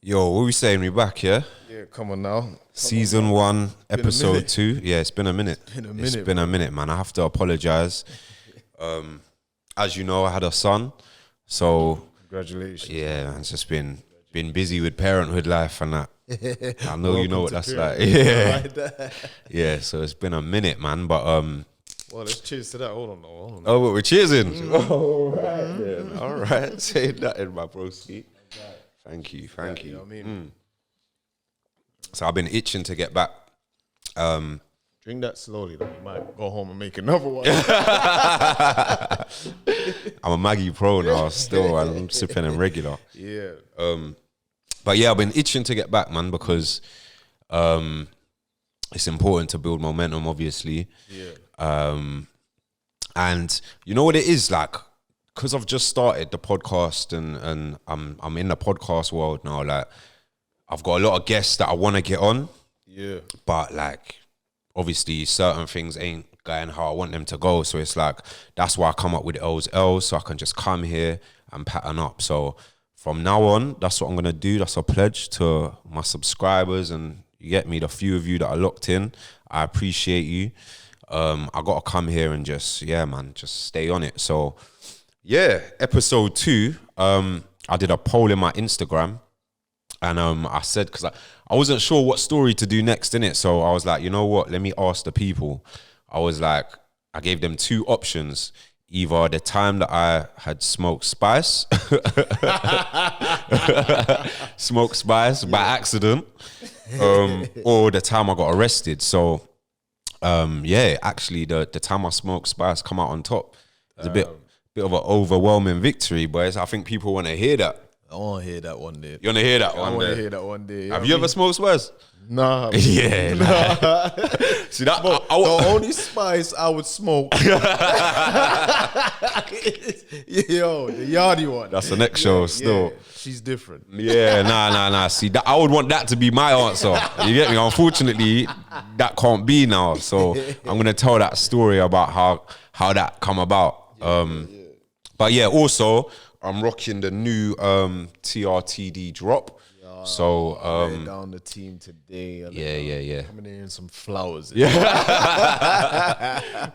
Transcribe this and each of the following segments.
Yo, what are we saying? We back, yeah? Yeah, come on now. Season 1, episode 2. Yeah, it's been a minute. It's been a minute, man. I have to apologize. As you know, I had a son. So congratulations. Yeah, man, it's just been busy with parenthood life and that. I know you know what that's like. Yeah. Yeah, so it's been a minute, man. But well, let's cheers to that. Hold on. oh, what, we're cheersing. All right, then. All right. Say that in my broski. Thank you. You know what I mean? So I've been itching to get back. Drink that slowly, though. You might go home and make another one. I'm a Maggie pro now still. I'm sipping them regular. Yeah. But yeah, I've been itching to get back, man, because it's important to build momentum, obviously. Yeah. And you know what it is, like, because I've just started the podcast and I'm in the podcast world now, like, I've got a lot of guests that I want to get on. Yeah. But, like, obviously certain things ain't going how I want them to go. So it's like, that's why I come up with L's, so I can just come here and pattern up. So from now on, that's what I'm going to do. That's a pledge to my subscribers, and you get me, the few of you that are locked in. I appreciate you. I got to come here and just stay on it. So yeah, episode 2, I did a poll in my Instagram, and I said, because I wasn't sure what story to do next, innit? So I was like, you know what, let me ask the people. I was like, I gave them 2 options. Either the time that I had smoked spice by accident, or the time I got arrested. So yeah, actually the time I smoked spice come out on top. It's a bit of an overwhelming victory, boys. I think people want to hear that. I want to hear that one day. You want to hear that one day? I want to hear that one day. Have you ever smoked spice? Nah. Yeah. Nah. See that? The only spice I would smoke. Yo, the yardy one. That's the next show still. Yeah. She's different. Yeah, nah. See, that, I would want that to be my answer. You get me? Unfortunately, that can't be now. So I'm going to tell that story about how that come about. But yeah, also, I'm rocking the new TRTD drop. So down the team today. Yeah. Coming in some flowers. Yeah.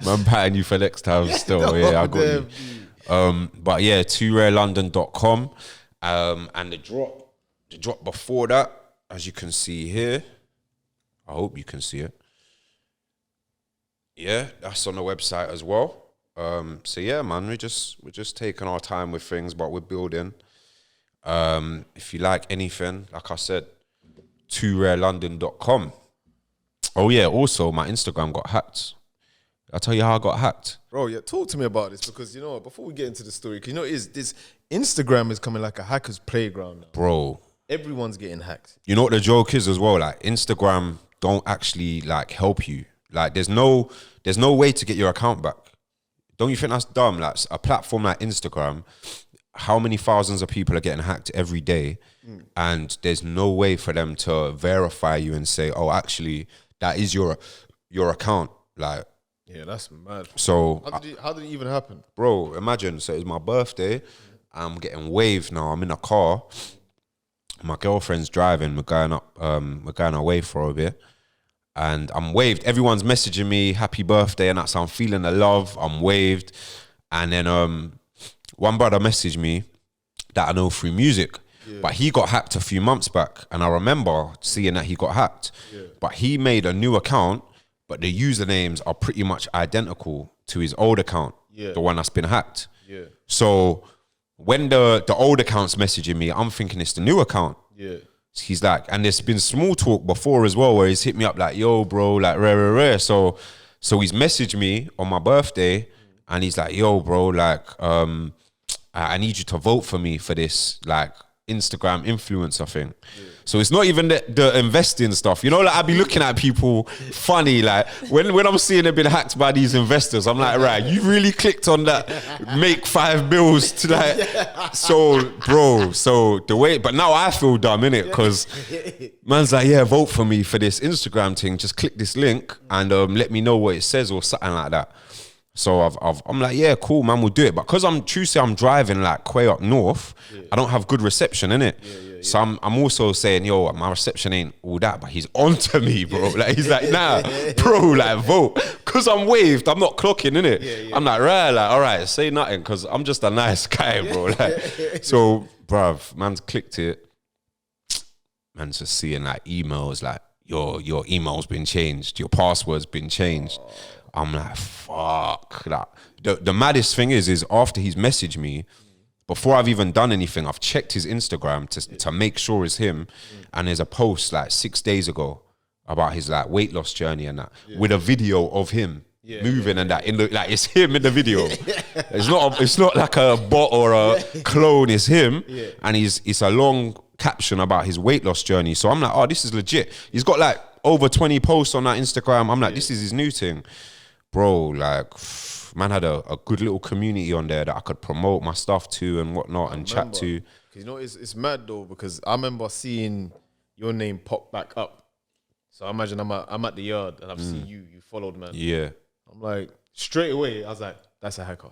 I'm patting you for next time still. Yeah, I got you. But yeah, 2rarelondon.com. And the drop before that, as you can see here, I hope you can see it. Yeah, that's on the website as well. So yeah, man, we're just taking our time with things, but we're building. If you like anything, like I said, 2rarelondon.com. Oh yeah, also my Instagram got hacked. I'll tell you how I got hacked. Bro, yeah, talk to me about this, because you know, before we get into the story, because you know, this Instagram is coming like a hacker's playground now. Bro, everyone's getting hacked. You know what the joke is as well? Like, Instagram don't actually like help you. Like, there's no way to get your account back. Don't you think that's dumb? Like, a platform like Instagram, how many thousands of people are getting hacked every day, and there's no way for them to verify you and say, oh, actually, that is your account. Like, yeah, that's mad. So how did it even happen? Bro, imagine, so it was my birthday, I'm getting waved now, I'm in a car, my girlfriend's driving, we're going away for a bit, and I'm waved. Everyone's messaging me, happy birthday, and that's, I'm feeling the love, I'm waved. And then one brother messaged me that I know through music, but he got hacked a few months back, and I remember seeing that he got hacked. But he made a new account, but the usernames are pretty much identical to his old account, the one that's been hacked. So when the old account's messaging me, I'm thinking it's the new account. He's like, and there's been small talk before as well, where he's hit me up like, yo, bro, like, rare. So he's messaged me on my birthday, and he's like, yo, bro, like, I need you to vote for me for this, like, Instagram influencer thing. So it's not even the investing stuff. You know, like, I be looking at people funny, like, when I'm seeing they've been hacked by these investors, I'm like, right, you really clicked on that, make 5 bills to like, so, bro, so the way, but now I feel dumb, innit? Because man's like, yeah, vote for me for this Instagram thing, just click this link and let me know what it says or something like that. So I'm like, yeah, cool, man, we'll do it. But because I'm driving like way up north, I don't have good reception, innit? So I'm also saying, yo, my reception ain't all that, but he's onto me, bro. Like he's like, nah, bro, like vote, cause I'm waved. I'm not clocking, innit? I'm like, right, like, all right, say nothing, cause I'm just a nice guy, bro. Like, so, bruv, man's clicked it. Man's just seeing like emails, like your email's been changed, your password's been changed. I'm like, fuck. Like, the maddest thing is after he's messaged me, before I've even done anything, I've checked his Instagram to make sure it's him. And there's a post like 6 days ago about his like weight loss journey and that, with a video of him moving and that. Like it's him in the video. It's not like a bot or a clone. It's him, and it's a long caption about his weight loss journey. So I'm like, oh, this is legit. He's got like over 20 posts on that Instagram. I'm like, this is his new thing, bro. Like, man had a good little community on there that I could promote my stuff to and whatnot and chat to. You know, it's mad though, because I remember seeing your name pop back up. So I imagine I'm at the yard and I've seen you followed, man. Yeah. I'm like, straight away, I was like, that's a hacker.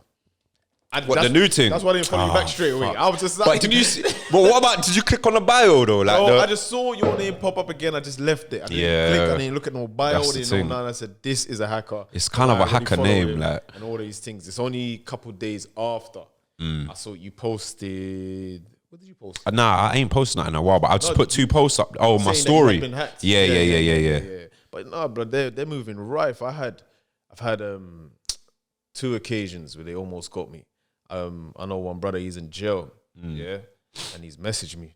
What, the new thing? That's why I didn't follow you back straight away. I was just like, but did you see, but what about, did you click on the bio though? Like, I just saw your name pop up again. I just left it. I didn't click. I didn't look at no bio. I didn't know none. I said, this is a hacker. It's kind of a hacker name, like, and all these things. It's only a couple days after I saw you posted. What did you post? Nah, I ain't posting that in a while, but I just put 2 posts up. Oh, my story. Yeah. But nah, bro, they're moving rife. I've had 2 occasions where they almost got me. I know one brother, he's in jail, and he's messaged me,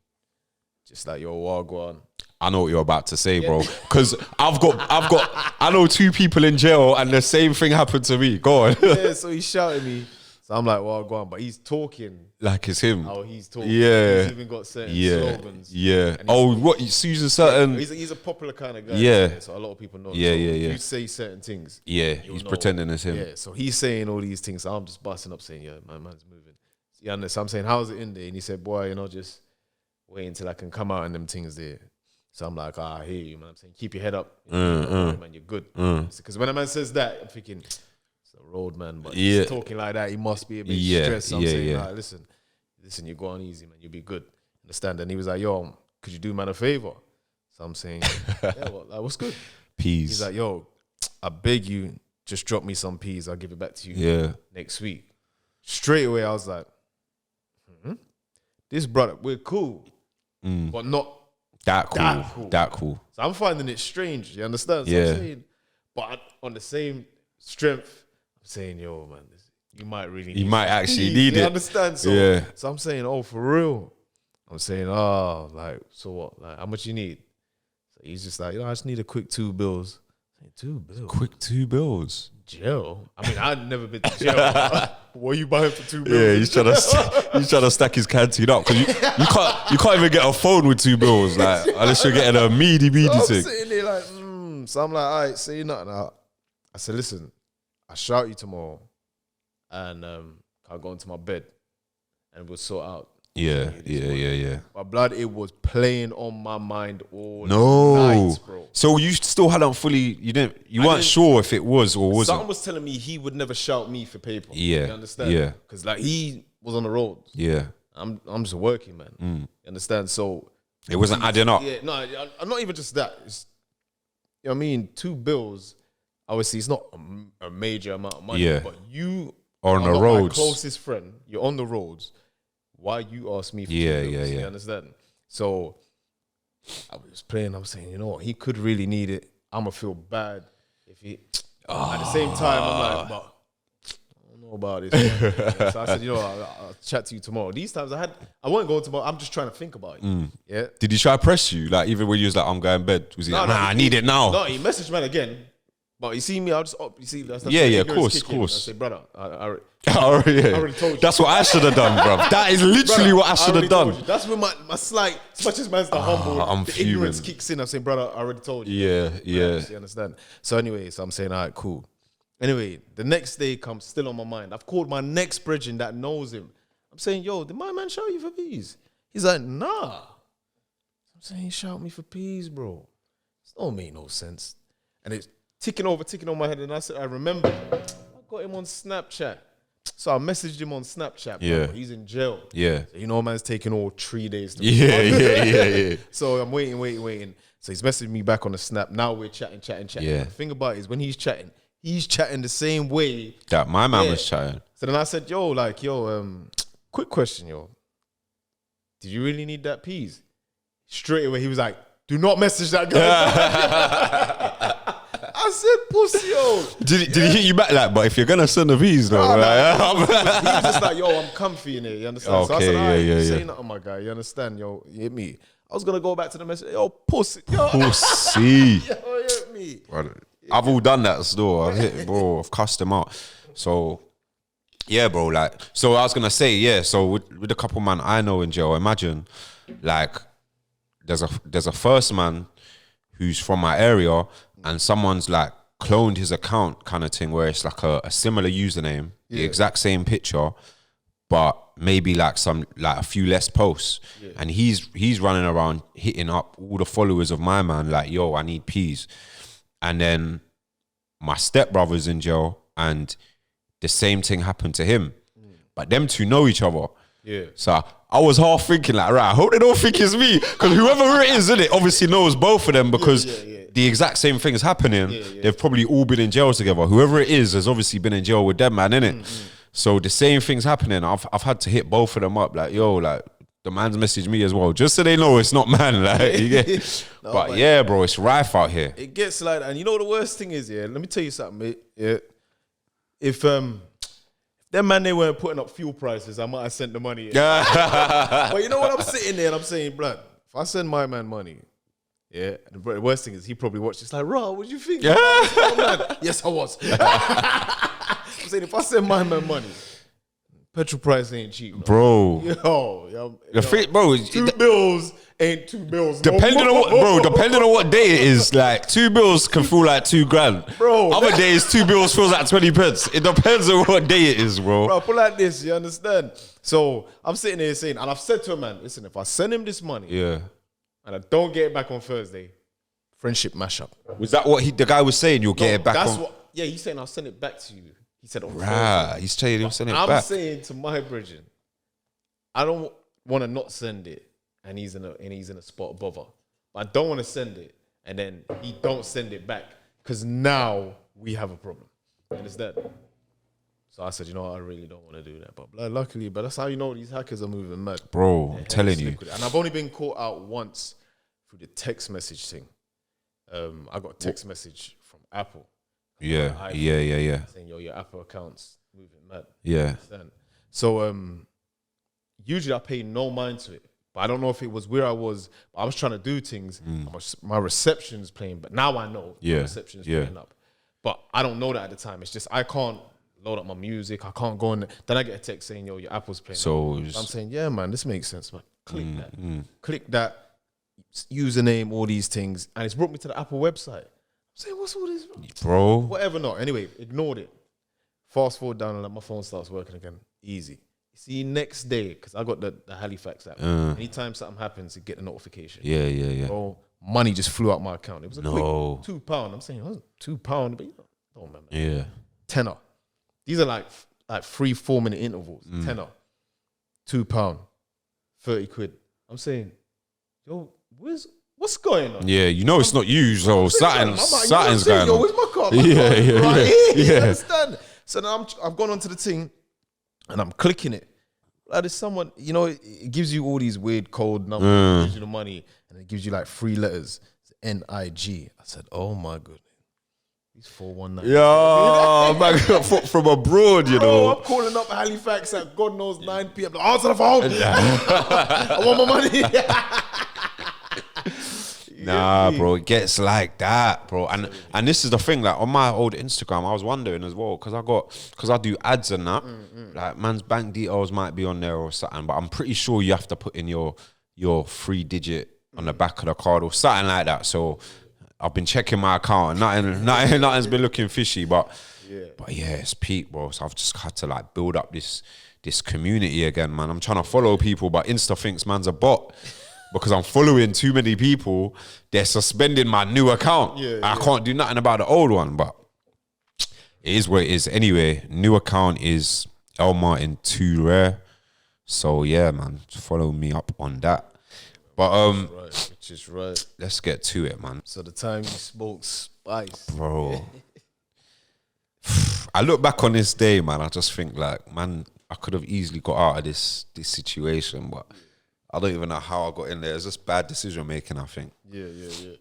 just like, yo, wagwan. I know what you're about to say, bro, because I know 2 people in jail, and the same thing happened to me. Go on. Yeah, so he's shouting me, so I'm like, wagwan, but he's talking like it's him. Oh, he's talking. Yeah, he's even got certain slogans. Yeah. Oh, what? He's using certain. He's a popular kind of guy. Yeah. So a lot of people know. Yeah. You say certain things. Yeah, he's pretending it's him. Yeah. So he's saying all these things. So I'm just busting up saying, yeah, my man's moving. Yeah, so I'm saying, how's it in there? And he said, boy, just wait until I can come out and them things there. So I'm like, I hear you, man. I'm saying, keep your head up. Man, you're good. Because when a man says that, I'm thinking, it's a road man, but he's talking like that, he must be a bit stressed. So I'm saying, nah, listen, you go on easy, man. You'll be good. Understand? And he was like, yo, could you do man a favor? So I'm saying, yeah, well, that was good. Peas. He's like, yo, I beg you, just drop me some peas. I'll give it back to you next week. Straight away, I was like, this brother, we're cool, but not that cool. So I'm finding it strange. You understand? So I'm saying, but on the same strength, I'm saying, yo, man, you might really need it. You understand? So I'm saying, oh, for real. I'm saying, oh, like, so what? Like, how much you need? So he's just like, I just need a quick 2 bills. I'm saying, 2 bills? Quick 2 bills? Jail? I mean, I'd never been to jail. What are you buying for 2 bills? Yeah, he's trying to stack his canteen up, because you can't even get a phone with 2 bills, like, unless you're getting a meaty so I'm thing. sitting there like, So I'm like, all right, say nothing. I said, listen, I'll shout you tomorrow, and I'll go into my bed, and we'll sort out. Yeah. My blood, it was playing on my mind all night, bro. So you still hadn't fully, you weren't sure if it was or wasn't. Someone was telling me he would never shout me for paper. Yeah. You understand? Yeah. Because like he was on the road. Yeah. I'm just working, man. You understand? So it wasn't adding up. Yeah, no, not even just that. It's, you know what I mean? 2 bills, obviously it's not a major amount of money, but you are on the roads. My closest friend, you're on the roads. Why you ask me for 2 bills? You understand? So I was playing, I was saying, you know what, he could really need it. I'm gonna feel bad if he at the same time, I'm like, but I don't know about this. So I said, you know, I'll chat to you tomorrow. These times I won't go tomorrow, I'm just trying to think about it. Yeah. Did he try to press you? Like even when you was like, I'm going to bed? Was he like, I need it now? No, he messaged man again. But you see me, I'll just you see that's of course. I say, brother, I already told you. That's what I should have done, bro. That is literally what I should have done. That's when my slight, as much as man's the humble, the ignorance kicks in. I'm saying, brother, I already told you. Yeah. You understand? So anyway, I'm saying, all right, cool. Anyway, the next day comes still on my mind. I've called my next brethren that knows him. I'm saying, yo, did my man shout you for peas? He's like, nah. I'm saying, shout me for peas, bro. It don't make no sense. And it's ticking on my head. And I said, I remember, I got him on Snapchat. So I messaged him on Snapchat. Yeah. Bro. He's in jail. Yeah. So, you know, man's taking all 3 days to Yeah. So I'm waiting. So he's messaging me back on the Snap. Now we're chatting. Yeah. The thing about it is when he's chatting the same way That my man was chatting. So then I said, quick question, yo. Did you really need that peas? Straight away, he was like, do not message that guy. I said, pussy, yo. Did he hit you back like, but if you're gonna send the V's though, he was just like, yo, I'm comfy in it, you understand? Okay, so I said, all right, say yeah. nothing, my guy, you understand? Yo, you hit me. I was gonna go back to the message, yo, pussy. Yo, Pussy. yo, you hit me. I've all done that still. I've cussed them out. So yeah, bro, like, so I was gonna say, yeah, so with a couple man I know in jail, imagine like there's a first man who's from my area and someone's like cloned his account kind of thing where it's like a similar username, the exact same picture, but maybe like a few less posts. And he's running around hitting up all the followers of my man like, yo, I need peas. And then my stepbrother's in jail and the same thing happened to him. But them two know each other. Yeah. So I was half thinking like, right, I hope they don't think it's me. Because whoever it is, innit, obviously knows both of them because the exact same thing is happening. They've probably all been in jail together. Whoever it is has obviously been in jail with them, man, innit? So the same thing's happening. I've had to hit both of them up like, yo, like, the man's messaged me as well, just so they know it's not man. Like, you get, but yeah, bro, it's rife out here. It gets like that. And you know the worst thing is, let me tell you something, mate. Yeah. If them man, they weren't putting up fuel prices, I might have sent the money. But you know what, I'm sitting there and I'm saying, blood, if I send my man money, and the worst thing is he probably watched this like, raw, what do you think? Yes, I was. I'm saying, if I send my man money, petrol price ain't cheap, bro. Yo, Bro, 2 bills ain't 2 bills. Depending on what day it is, like 2 bills can feel like $2,000. Bro, other days 2 bills feels like 20 pence. It depends on what day it is, bro. Bro, put like this, you understand? So I'm sitting there saying, and I've said to a man, listen, if I send him this money, and I don't get it back on Thursday, friendship mash up. Was that what the guy was saying? You'll get it back on? He's saying I'll send it back to you. He said on Thursday. Right, he's saying he'll send it back. I'm saying to my brethren, I don't want to not send it, and he's in a spot of bother. But I don't want to send it, and then he don't send it back, because now we have a problem. You understand? So I said, you know what, I really don't want to do that. But luckily, that's how you know these hackers are moving mad. Bro, I'm telling you. And I've only been caught out once through the text message thing. I got a text message from Apple. Yeah. Saying, yo, your Apple account's moving mad. Yeah. So usually I pay no mind to it. But I don't know if it was where I was. I was trying to do things. My reception's playing, but now I know my reception's playing up. But I don't know that at the time. It's just I can't load up my music. I can't go in there. Then I get a text saying, yo, your Apple's playing. So I'm saying, yeah, man, this makes sense, man. Click that username, all these things, and it's brought me to the Apple website. I'm saying, what's all this, bro? Whatever, not. Anyway, ignored it. Fast forward down and my phone starts working again. Easy. See, next day, because I got the Halifax app. Anytime something happens, you get the notification. Yeah. Bro, money just flew out my account. It was a quick £2. I'm saying, £2, but you know, don't remember. Yeah. Tenner. These are like 3-4 minute intervals. Tenner. £2. 30 quid. I'm saying, yo, what's going on? Yeah, you know it's not you, so something's going on. Yo, where's my card? You understand? So now I've gone onto the thing and I'm clicking it. Like there's someone, you know, it gives you all these weird code numbers, it gives you the money, and it gives you like 3 letters. It's NIG. I said, oh my goodness. He's 419. Yeah, man, from abroad, you know. I'm calling up Halifax at God knows 9 p.m. Like, answer the phone. I want my money. Nah, bro, it gets like that, bro. And this is the thing, like on my old Instagram, I was wondering as well, because I do ads and that, like man's bank details might be on there or something, but I'm pretty sure you have to put in your 3-digit on the back of the card or something like that. So I've been checking my account and nothing's been looking fishy, but yeah, it's peak, bro. So I've just had to like build up this community again, man. I'm trying to follow people, but Insta thinks man's a bot. Because I'm following too many people, they're suspending my new account. I can't do nothing about the old one, but it is what it is. Anyway, new account is El Martin Too Rare. So yeah, man, follow me up on that. But Which is right. let's get to it, man. So the time you smoked spice, Bro. I look back on this day, man. I just think like, man, I could have easily got out of this situation, but I don't even know how I got in there. It's just bad decision making, I think. Yeah.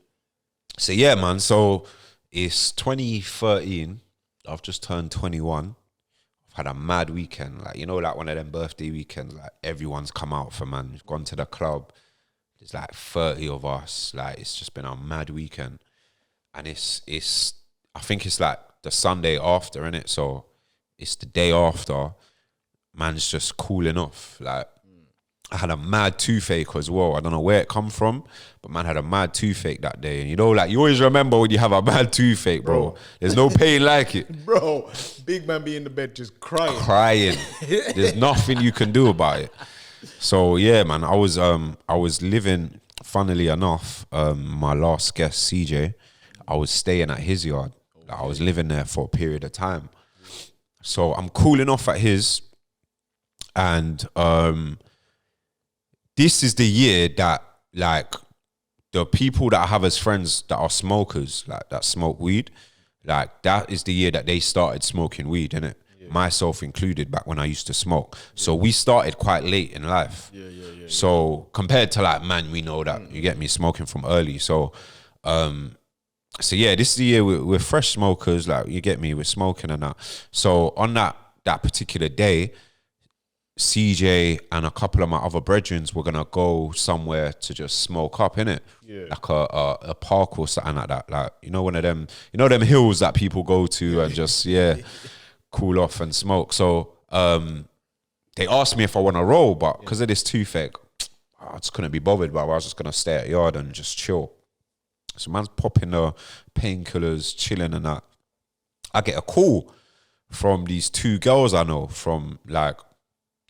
So yeah, man. So it's 2013. I've just turned 21. I've had a mad weekend. Like, you know, like one of them birthday weekends, like everyone's come out for, man. We've gone to the club. There's like 30 of us. Like, it's just been a mad weekend. And it's I think it's like the Sunday after, innit? So it's the day after. Man's just cooling off. Like, I had a mad toothache as well. I don't know where it come from, but man had a mad toothache that day. And you know, like, you always remember when you have a mad toothache, bro. There's no pain like it. Bro, big man be in the bed just crying. Crying. There's nothing you can do about it. So yeah, man, I was living, funnily enough, my last guest, CJ, I was staying at his yard. Like, I was living there for a period of time. So I'm cooling off at his, and this is the year that, like, the people that I have as friends that are smokers, like, that smoke weed, like, that is the year that they started smoking weed, innit? Yeah. Myself included, back when I used to smoke. Yeah. So we started quite late in life. Yeah. So compared to, like, man, we know that, you get me, smoking from early. So yeah, this is the year we're fresh smokers, like, you get me, we're smoking and that. So on that particular day, CJ and a couple of my other brethren were gonna go somewhere to just smoke up, innit? Yeah. Like a park or something like that. Like, you know, one of them, you know, them hills that people go to and just, cool off and smoke. So they asked me if I want to roll, but because of this toothache, I just couldn't be bothered. But I was just gonna stay at yard and just chill. So man's popping the painkillers, chilling and that. I get a call from these two girls I know from, like,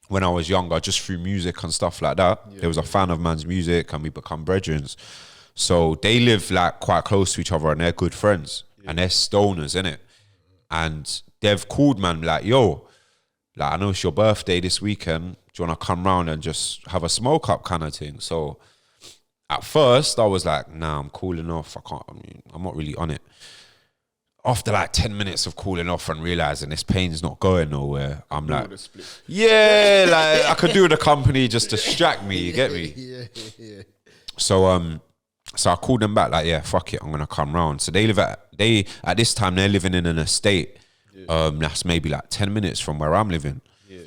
when I was younger, just through music and stuff like that. There was a fan of man's music and we become brethren. So they live, like, quite close to each other and they're good friends. And they're stoners, innit? And they've called, man, like, yo, like, I know it's your birthday this weekend. Do you want to come round and just have a smoke up kind of thing? So at first I was like, nah, I'm cooling off. I'm not really on it. After like 10 minutes of cooling off and realizing this pain's not going nowhere, I'm like, yeah, like, I could do with a company just distract me, you get me? Yeah. So I called them back, like, yeah, fuck it, I'm gonna come round. So at this time they're living in an estate that's maybe like 10 minutes from where I'm living. Yeah.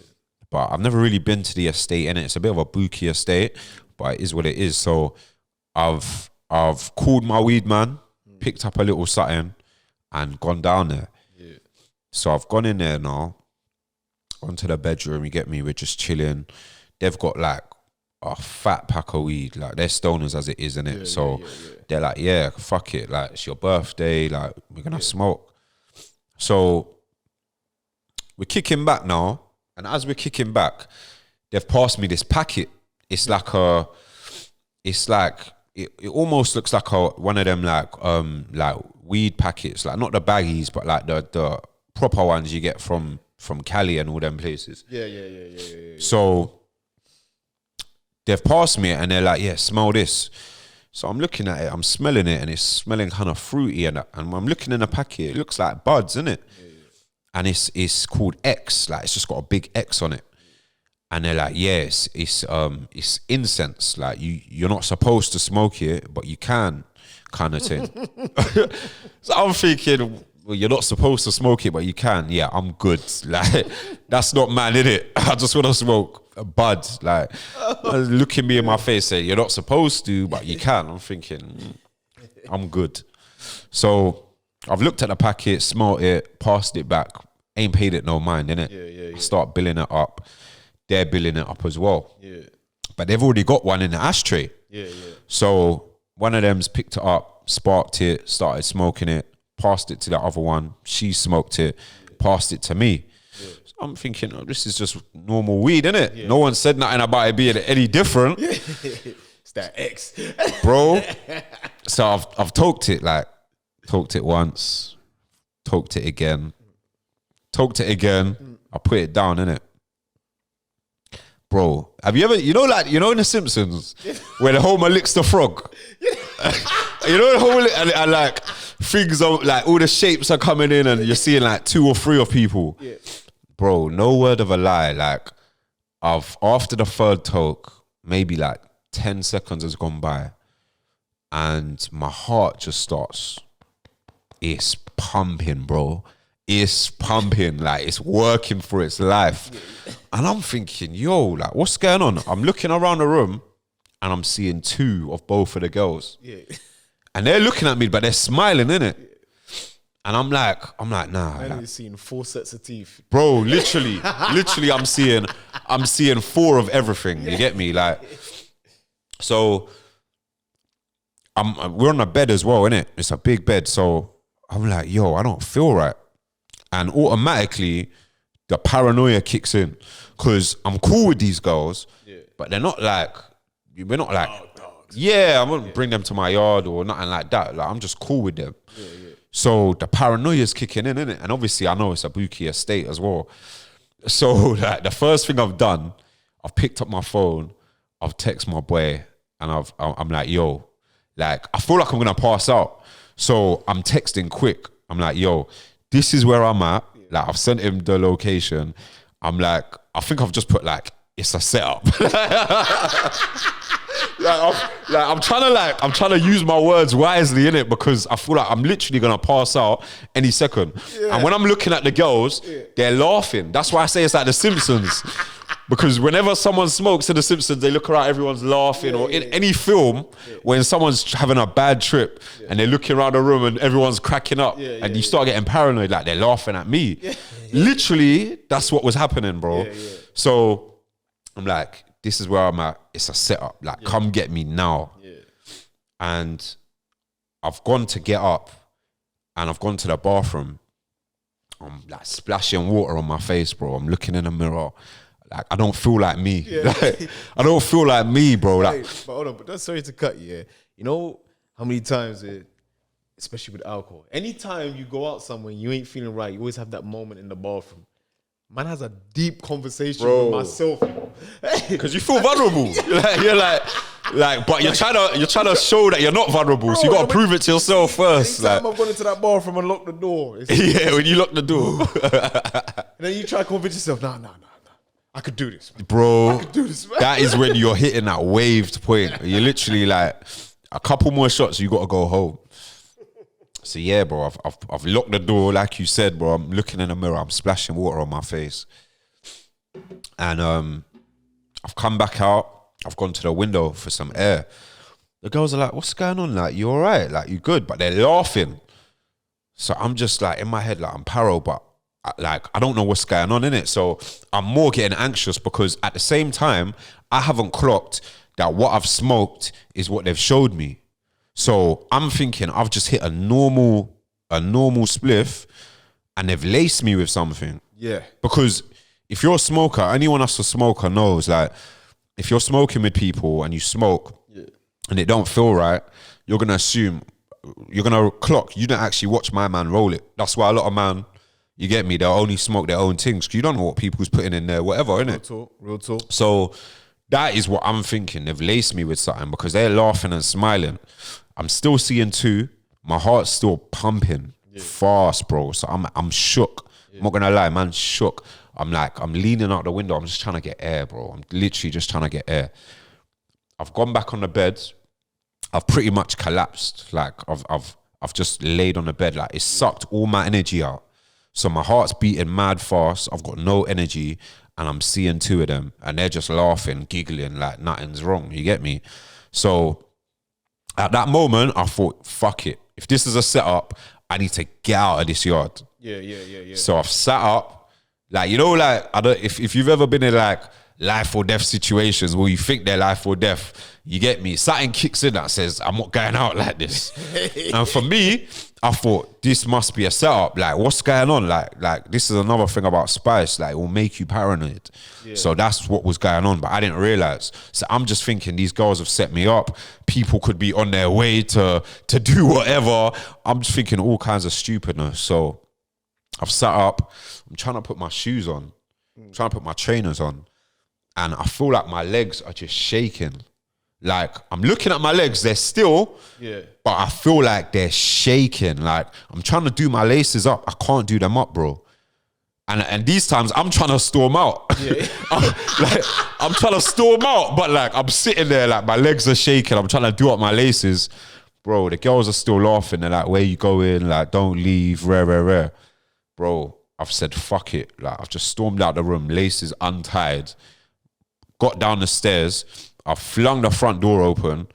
But I've never really been to the estate, and it's a bit of a booky estate, but it is what it is. So I've called my weed man, picked up a little something, and gone down there. Yeah. So I've gone in there now, onto the bedroom, you get me, we're just chilling. They've got like a fat pack of weed, like, they're stoners as it is, innit? So they're like, yeah, fuck it, like, it's your birthday, like, we're gonna smoke. So we're kicking back now, and as we're kicking back, they've passed me this packet. It's like it almost looks like one of them like weed packets, like, not the baggies, but like the proper ones you get from Cali and all them places. Yeah. So they've passed me it and they're like, yeah, smell this. So I'm looking at it, I'm smelling it, and it's smelling kind of fruity, and I'm looking in the packet, it looks like buds, innit? Yeah. And it's called X, like, it's just got a big X on it. And they're like, yes, it's incense. Like, you're not supposed to smoke it, but you can, kind of thing. So I'm thinking, well, you're not supposed to smoke it, but you can. Yeah, I'm good. Like, that's not man, innit? I just want to smoke a bud. Like, looking me in my face, saying, you're not supposed to, but you can. I'm thinking, I'm good. So I've looked at the packet, smelt it, passed it back. Ain't paid it no mind, innit? Yeah. I start billing it up. They're billing it up as well. Yeah. But they've already got one in the ashtray. Yeah. So one of them's picked it up, sparked it, started smoking it, passed it to the other one. She smoked it, passed it to me. Yeah. So I'm thinking, oh, this is just normal weed, innit? Yeah. No one said nothing about it being any different. It's that X. Bro. So I've toked it once, toked it again. I put it down, innit? Bro, have you ever, in The Simpsons, where the Homer licks the frog? You know, the Homer, and like, things are, like, all the shapes are coming in and you're seeing like 2 or 3 of people. Yeah. Bro, no word of a lie, like, after the 3rd talk, maybe like 10 seconds has gone by and my heart just starts, it's pumping, bro. It's pumping, like it's working for its life. And I'm thinking, yo, like what's going on? I'm looking around the room and I'm seeing 2 of both of the girls. Yeah. And they're looking at me, but they're smiling, innit? And I'm like, nah. And you're seeing 4 sets of teeth. Bro, literally, I'm seeing 4 of everything. You get me? Like, so we're on a bed as well, innit? It's a big bed. So I'm like, yo, I don't feel right. And automatically the paranoia kicks in because I'm cool with these girls, but they're not like, we're not like, yeah, I wouldn't bring them to my yard or nothing like that. Like, I'm just cool with them. So the paranoia is kicking in, innit? And obviously I know it's a bookie estate as well. So like the first thing I've done, I've picked up my phone, I've texted my boy, and I'm like, yo, like I feel like I'm gonna pass out. So I'm texting quick. I'm like, yo, this is where I'm at. Like I've sent him the location. I'm like, I think I've just put like, it's a setup. I'm trying to use my words wisely, innit? Because I feel like I'm literally gonna pass out any second. And when I'm looking at the girls, they're laughing. That's why I say it's like The Simpsons. Because whenever someone smokes in The Simpsons, they look around, everyone's laughing. Or in any film, when someone's having a bad trip and they're looking around the room and everyone's cracking up and you start getting paranoid, like they're laughing at me. Literally, that's what was happening, bro. So I'm like, this is where I'm at. It's a setup. Like, come get me now. And I've gone to get up and I've gone to the bathroom. I'm like splashing water on my face, bro. I'm looking in the mirror. Like, I don't feel like me. Like, I don't feel like me, bro. Like, but hold on, but that's sorry to cut you. Yeah. You know how many times, especially with alcohol, anytime you go out somewhere and you ain't feeling right, you always have that moment in the bathroom. Man has a deep conversation with myself, because you feel vulnerable. You're like, but you're trying to show that you're not vulnerable. Bro, so you got to prove it to yourself first. Anytime I've gone into that bathroom and locked the door. When you lock the door, and then you try to convince yourself, nah. I could do this, man. Bro. I could do this, man. That is when you're hitting that waved point. You're literally like, a couple more shots, you got to go home. So yeah, bro, I've locked the door, like you said, bro. I'm looking in the mirror, I'm splashing water on my face. And I've come back out, I've gone to the window for some air. The girls are like, what's going on? Like, you all right? Like, you good? But they're laughing. So I'm just like, in my head, like, I'm paro, but like, I don't know what's going on, innit? So I'm more getting anxious because at the same time, I haven't clocked that what I've smoked is what they've showed me. So I'm thinking I've just hit a normal spliff and they've laced me with something. Yeah. Because if you're a smoker, anyone that's a smoker knows, like, if you're smoking with people and you smoke and it don't feel right, you're going to assume, you're going to clock, you didn't actually watch my man roll it. That's why a lot of man, you get me, they'll only smoke their own things because you don't know what people's putting in there, whatever, innit? Real talk. So that is what I'm thinking. They've laced me with something because they're laughing and smiling. I'm still seeing 2. My heart's still pumping fast, bro. So I'm shook. I'm not gonna lie, man, shook. I'm leaning out the window. I'm just trying to get air, bro. I'm literally just trying to get air. I've gone back on the bed. I've pretty much collapsed. Like I've just laid on the bed. Like, it sucked all my energy out. So my heart's beating mad fast. I've got no energy. And I'm seeing 2 of them. And they're just laughing, giggling like nothing's wrong. You get me? So at that moment, I thought, fuck it. If this is a setup, I need to get out of this yard. Yeah. So I've sat up. Like, you know, like, I don't, if you've ever been in like life or death situations where you think they're life or death, you get me? Something kicks in that says, I'm not going out like this. And for me, I thought, this must be a setup. Like, what's going on? Like this is another thing about spice. Like, it will make you paranoid. So that's what was going on, but I didn't realize. So I'm just thinking, these girls have set me up. People could be on their way to do whatever. I'm just thinking all kinds of stupidness. So I've sat up. I'm trying to put my shoes on. trying to put my trainers on, and I feel like my legs are just shaking. Like, I'm looking at my legs, they're still, but I feel like they're shaking. Like, I'm trying to do my laces up. I can't do them up, bro. And these times, I'm trying to storm out. Yeah. I'm trying to storm out, but like, I'm sitting there, like, my legs are shaking. I'm trying to do up my laces. Bro, the girls are still laughing. They're like, where you going? Like, don't leave, rare. Bro, I've said, fuck it. Like, I've just stormed out the room, laces untied, got down the stairs. I flung the front door open.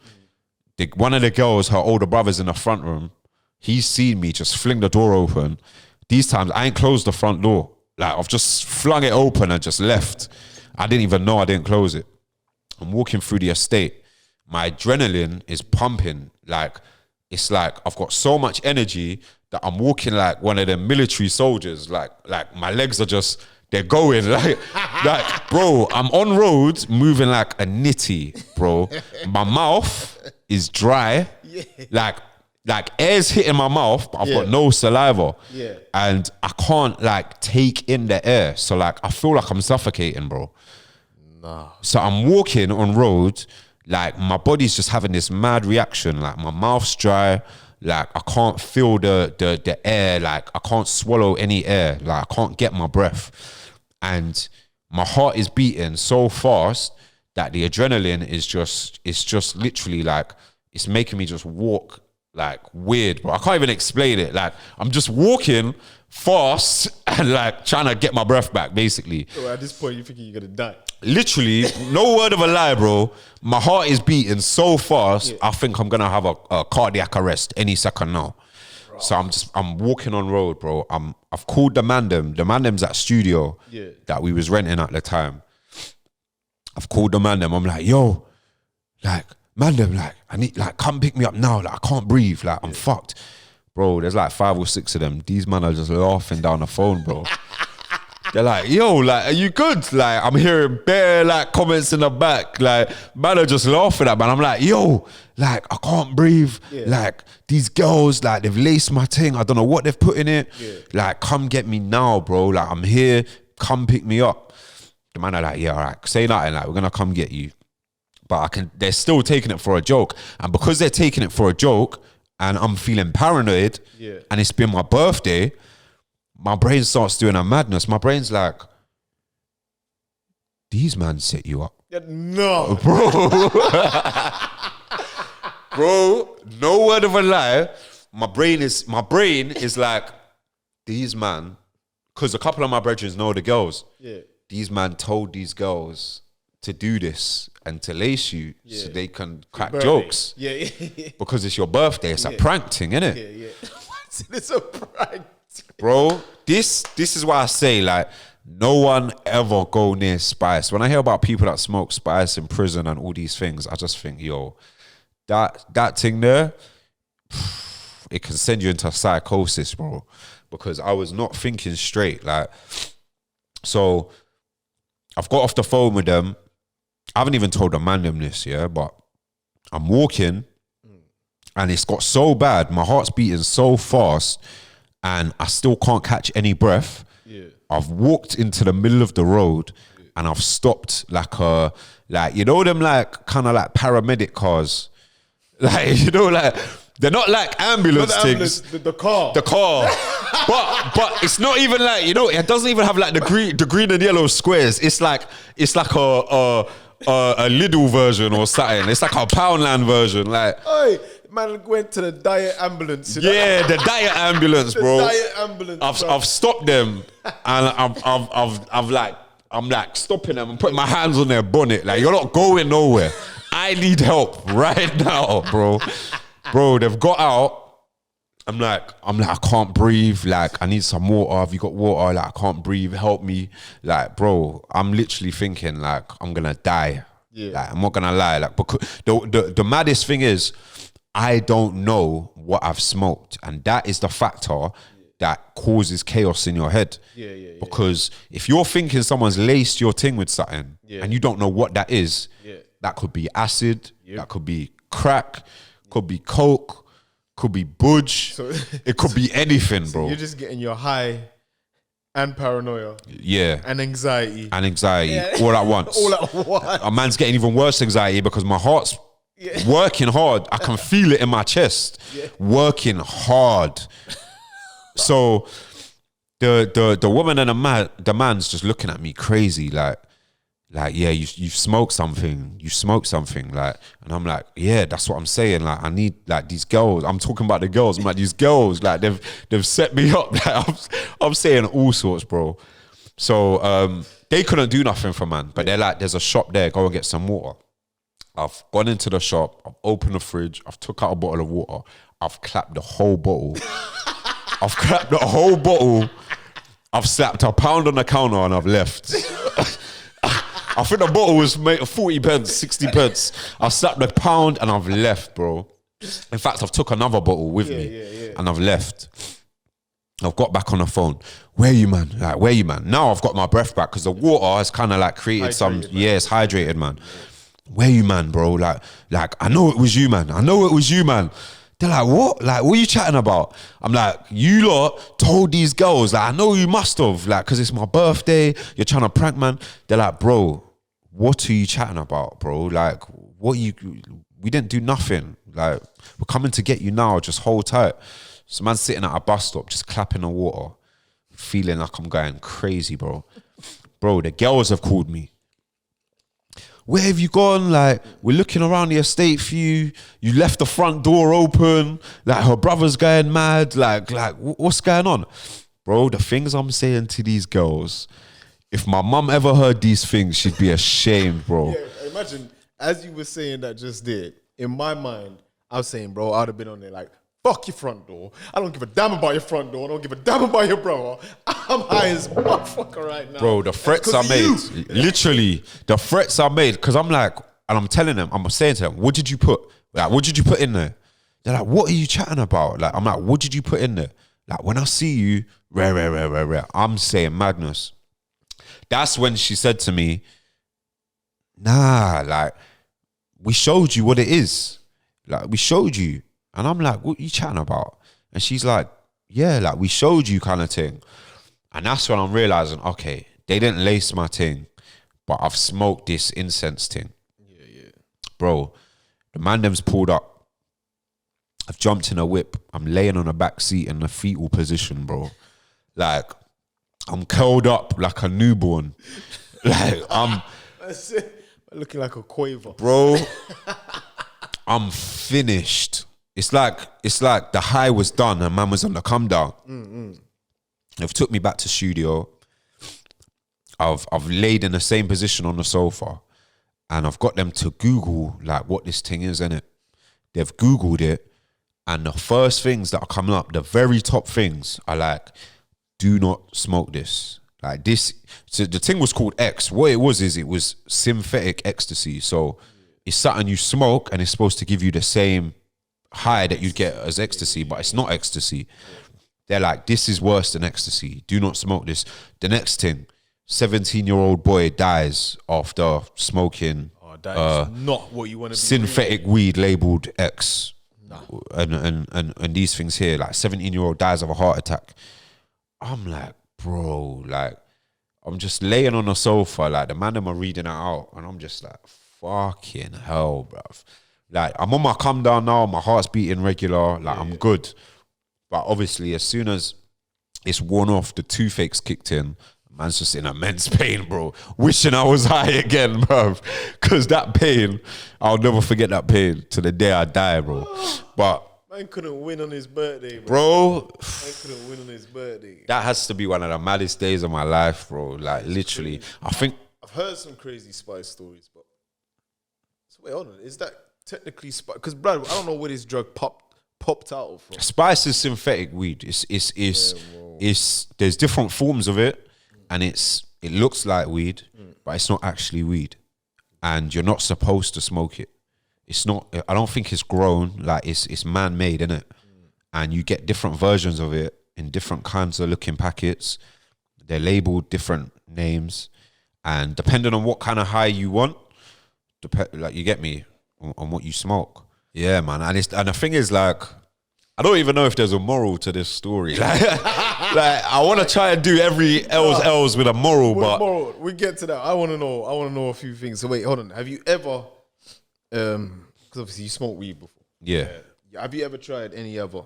One of the girls, her older brother's in the front room. He's seen me just fling the door open. These times, I ain't closed the front door. Like, I've just flung it open and just left. I didn't even know I didn't close it. I'm walking through the estate. My adrenaline is pumping. Like, it's like I've got so much energy that I'm walking like one of them military soldiers. Like my legs are just... They're going like, bro, I'm on road moving like a nitty, bro. My mouth is dry. Like air's hitting my mouth, but I've got no saliva. Yeah. And I can't like take in the air. So like, I feel like I'm suffocating, bro. Nah. So I'm walking on road, like my body's just having this mad reaction. Like my mouth's dry. Like I can't feel the air. Like I can't swallow any air. Like I can't get my breath. And my heart is beating so fast that the adrenaline is just literally like, it's making me just walk like weird, bro. I can't even explain it. Like I'm just walking fast and like trying to get my breath back, basically. So at this point, you're thinking you're gonna die. Literally, no word of a lie, bro. My heart is beating so fast, I think I'm gonna have a cardiac arrest any second now. So I'm walking on road, bro. I've called the mandem's at studio that we was renting at the time. I've called the mandem. I'm like, yo, like, mandem, like, I need, like, come pick me up now. Like, I can't breathe. Like, I'm fucked. Bro, there's like 5 or 6 of them. These men are just laughing down the phone, bro. They're like, yo, like, are you good? Like, I'm hearing bare, like, comments in the back. Like, man are just laughing at me. And I'm like, yo, like, I can't breathe. Yeah. Like, these girls, like, they've laced my thing. I don't know what they've put in it. Yeah. Like, come get me now, bro. Like, I'm here. Come pick me up. The man are like, yeah, all right. Say nothing. Like, we're going to come get you. But they're still taking it for a joke. And because they're taking it for a joke, and I'm feeling paranoid, and it's been my birthday, my brain starts doing a madness. My brain's like, these man set you up. No. Bro. Bro, no word of a lie. My brain is like, these man, because a couple of my brethren know the girls. Yeah. These man told these girls to do this and to lace you so they can crack jokes. Yeah. Because it's your birthday. It's a prank thing, innit? Yeah. It's a prank. Bro, this is why I say, like, no one ever go near spice. When I hear about people that smoke spice in prison and all these things, I just think, yo, that thing there, it can send you into psychosis, bro. Because I was not thinking straight. Like, so I've got off the phone with them. I haven't even told the man them this, but I'm walking and it's got so bad. My heart's beating so fast and I still can't catch any breath. Yeah. I've walked into the middle of the road and I've stopped like you know them like kind of like paramedic cars. Like, you know, like they're not like ambulance things. The car. The car. but it's not even like, you know, it doesn't even have like the green and yellow squares. It's like a Lidl version or something. It's like a Poundland version. Like, hey, man went to the diet ambulance. Yeah, the diet ambulance, bro. The diet ambulance. I've stopped them and I'm like stopping them and putting my hands on their bonnet. Like, you're not going nowhere. I need help right now, bro. Bro, they've got out. I'm like, I can't breathe. Like, I need some water. Have you got water? Like, I can't breathe. Help me. Like, bro, I'm literally thinking like I'm gonna die. Yeah. Like, I'm not gonna lie. Like, because the maddest thing is, I don't know what I've smoked, and that is the factor that causes chaos in your head. Yeah. Because if you're thinking someone's laced your thing with something, and you don't know what that is, that could be acid, that could be crack, could be coke, could be budge, it could be anything, bro. You're just getting your high And paranoia. Yeah. And anxiety. All at once. All at once. A man's getting even worse anxiety because my heart's working hard. I can feel it in my chest. Working hard. So the woman and the man's just looking at me crazy, like yeah, you've smoked something. You smoked something, like, and I'm like, yeah, that's what I'm saying. Like, I need like these girls. I'm talking about the girls. I'm like, these girls, like they've set me up. Like, I'm saying all sorts, bro. So they couldn't do nothing for man, but they're like, there's a shop there. Go and get some water. I've gone into the shop. I've opened the fridge. I've took out a bottle of water. I've clapped the whole bottle. I've clapped the whole bottle. I've slapped a pound on the counter and I've left. I think the bottle was 40 pence, 60 pence. I slapped the pound and I've left, bro. In fact, I've took another bottle with me and I've left. I've got back on the phone. Where you, man? Like, where you, man? Now I've got my breath back because the water has kind of like created it's hydrated, man. Where you, man, bro? Like, I know it was you, man. I know it was you, man. They're like, what? Like, what are you chatting about? I'm like, you lot told these girls, like, I know you must have, like, because it's my birthday, you're trying to prank, man. They're like, bro, what are you chatting about, bro? Like, we didn't do nothing. Like, we're coming to get you now, just hold tight. So man's sitting at a bus stop, just clapping the water, feeling like I'm going crazy, bro. Bro, the girls have called me. Where have you gone? Like, we're looking around the estate for you. You left the front door open. Like, her brother's going mad. Like, what's going on? Bro, the things I'm saying to these girls, if my mum ever heard these things, she'd be ashamed, bro. Yeah, imagine, as you were saying that just there, in my mind, I was saying, bro, I'd have been on there like, fuck your front door. I don't give a damn about your front door. I don't give a damn about your brother. I'm high as motherfucker right now. Bro, the threats are made. Literally, the threats are made. Because I'm like, and I'm telling them, I'm saying to them, what did you put? Like, what did you put in there? They're like, what are you chatting about? Like, I'm like, what did you put in there? Like, when I see you, rare. I'm saying madness. That's when she said to me, nah, like, we showed you what it is. Like, we showed you. And I'm like, what are you chatting about? And she's like, yeah, like, we showed you kind of thing. And that's when I'm realizing, okay, they didn't lace my thing, but I've smoked this incense thing. Yeah. Bro, the man them's pulled up. I've jumped in a whip. I'm laying on a back seat in a fetal position, bro. Like, I'm curled up like a newborn. Like, I'm... That's it. Looking like a quaver. Bro, I'm finished. It's like the high was done and man was on the come down. They've took me back to studio. I've laid in the same position on the sofa and I've got them to Google like what this thing is, innit? They've Googled it and the first things that are coming up, the very top things are like, do not smoke this. Like this, so the thing was called X. What it was synthetic ecstasy. So it's something you smoke and it's supposed to give you the same high that you get as ecstasy, but it's not ecstasy. They're like, this is worse than ecstasy. Do not smoke this. The next thing, 17-year-old boy dies after smoking that is not what you want to be synthetic weed labeled X. Nah. And these things here, like 17-year-old dies of a heart attack. I'm like, bro, like, I'm just laying on the sofa, like the man them are reading it out, and I'm just like, fucking hell, bruv. Like, I'm on my come down now, my heart's beating regular, like, I'm good. But obviously, as soon as it's worn off, the toothache's kicked in, man's just in immense pain, bro. Wishing I was high again, bruv. Because that pain, I'll never forget that pain to the day I die, bro. But man couldn't win on his birthday, bro. Man couldn't win on his birthday. That has to be one of the maddest days of my life, bro. Like, literally. Crazy. I think I've heard some crazy spice stories, but so wait, hold on. Is that technically spice? Because, bro, I don't know where this drug popped out from. Spice is synthetic weed. It's there's different forms of it, and it looks like weed, but it's not actually weed, and you're not supposed to smoke it. It's not. I don't think it's grown. Like, it's man made, innit? And you get different versions of it in different kinds of looking packets. They're labeled different names, and depending on what kind of high you want, like, you get me, on what you smoke. Yeah, man. And the thing is, like, I don't even know if there's a moral to this story. Like I want to try and do every L's with a moral, but moral, we get to that. I want to know a few things. So wait, hold on. Have you ever, because obviously you smoked weed before. Yeah. Have you ever tried any other?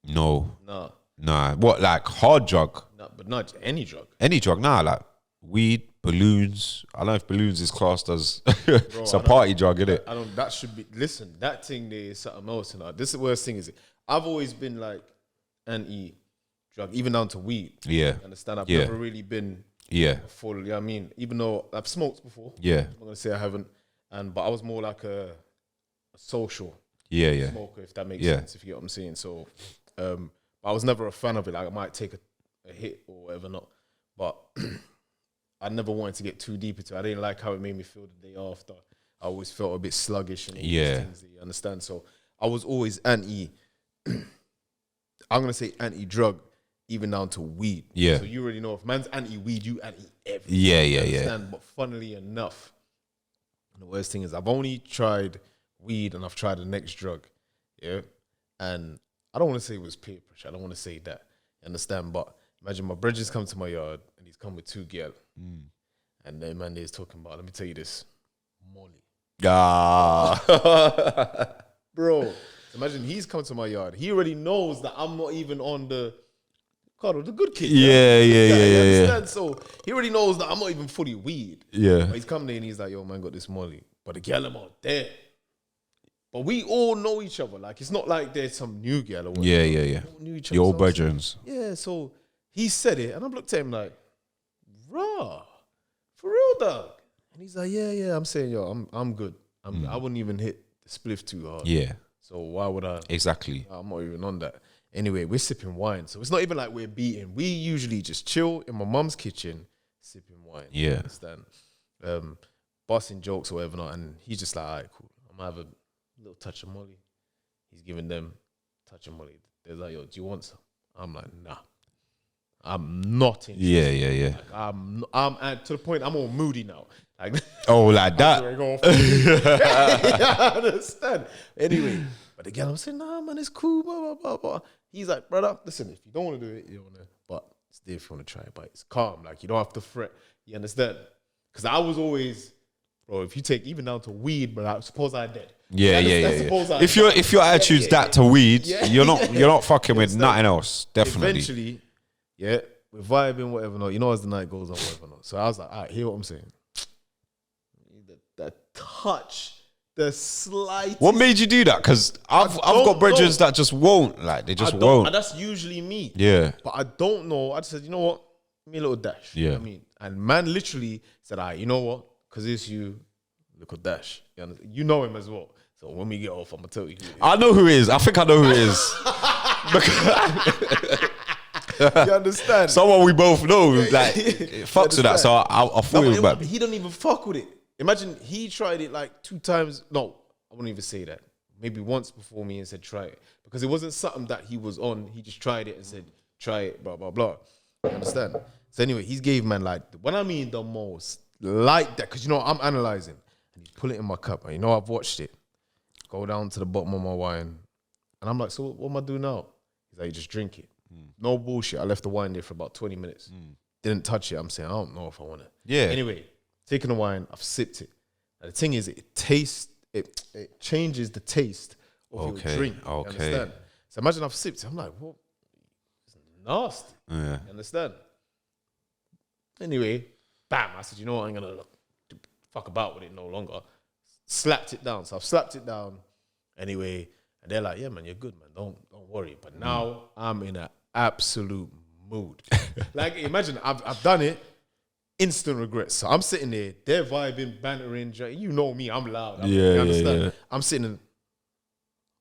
No. Nah. What, like hard drug? No, but not any drug. Any drug? Nah, like weed, balloons. I don't know if balloons is classed as it's a party drug, isn't it? I don't. That should be. Listen, that thing there is something else. This is the worst thing. Is it? I've always been like anti-drug, even down to weed. Yeah. You understand? I've never really been. Yeah. Full. I mean, even though I've smoked before. Yeah. I'm not gonna say I haven't, but I was more like a social. Yeah. Smoker, if that makes sense. If you get what I'm saying. So, I was never a fan of it. Like I might take a hit or whatever, not, but. I never wanted to get too deep into it. I didn't like how it made me feel the day after. I always felt a bit sluggish and all these things, you understand? So I was always I'm going to say anti-drug, even down to weed. Yeah. So you already know if man's anti-weed, you anti-everything. Yeah. But funnily enough, the worst thing is I've only tried weed and I've tried the next drug. Yeah. And I don't want to say it was peer pressure. I don't want to say that. You understand? But imagine my brother's come to my yard and he's come with 2 girls. And then man is talking about, let me tell you this, Molly. Bro, imagine he's come to my yard. He already knows that I'm not even on the Kardo, the good kid. Yeah. You understand? So he already knows that I'm not even fully weed. Yeah. But he's come there and he's like, yo, man, got this Molly. But the girl I'm out there. But we all know each other. Like, it's not like there's some new girl or whatever. Yeah. We all knew each other. Your old brethrens. Yeah, so he said it, and I looked at him like, raw, for real, dog. And he's like, yeah. I'm saying, yo, I'm good. I wouldn't even hit the spliff too hard. Yeah. So why would I? Exactly. I'm not even on that. Anyway, we're sipping wine. So it's not even like we're beating. We usually just chill in my mum's kitchen, sipping wine. Yeah. You understand? Busting jokes or whatever not. And he's just like, all right, cool. I'm going to have a little touch of Molly. He's giving them touch of Molly. They're like, yo, do you want some? I'm like, nah. I'm not interested. Yeah. Like, I'm and to the point I'm all moody now. Like, oh, like that. I understand. Anyway, but again, I'm saying, nah, man, it's cool. Blah, blah, blah, blah. He's like, brother, listen, if you don't want to do it, you don't want to. But it's there if you want to try it. But it's calm. Like, you don't have to fret. You understand? Because I was always, bro, if you take even down to weed, bro, I suppose I did. Yeah. If your attitude's that to weed, you're not fucking with nothing else. Definitely. Eventually, yeah, we're vibing, whatever not. You know, as the night goes on, whatever not. So I was like, all right, hear what I'm saying. The touch, the slightest. What made you do that? Because I've got brethren that just won't. Like, they just won't. And that's usually me. Yeah. But I don't know. I just said, you know what? Give me a little dash. Yeah. You know what I mean? And man literally said, all right, you know what? Because it's you, little dash. You know him as well. So when we get off, I'm going to tell you who it is. I know who it is. I think I know who it is. You understand? Someone we both know, like, it fucks with that. So I'll throw it back. He don't even fuck with it. Imagine he tried it like 2 times. No, I wouldn't even say that. Maybe once before me and said, try it. Because it wasn't something that he was on. He just tried it and said, try it, blah, blah, blah. You understand? So anyway, he's gave man like, when I mean the most, like that, because you know, I'm analyzing. And he's pulling it in my cup. And you know, I've watched it. Go down to the bottom of my wine. And I'm like, so what am I doing now? He's like, just drink it. No bullshit. I left the wine there for about 20 minutes. Didn't touch it. I'm saying, I don't know if I want to. Yeah. Anyway, taking the wine, I've sipped it. And the thing is, it changes the taste of your drink. You understand? So imagine I've sipped it. I'm like, what? It's nasty. Yeah. You understand? Anyway, bam. I said, you know what? I'm going to fuck about with it no longer. Slapped it down. So I've slapped it down. Anyway, and they're like, yeah, man, you're good, man. Don't worry. But now I'm in an absolute mood. Like, imagine I've done it. Instant regrets. So I'm sitting there, they're vibing, bantering. You know me, I'm loud. You understand? Yeah. I'm sitting in,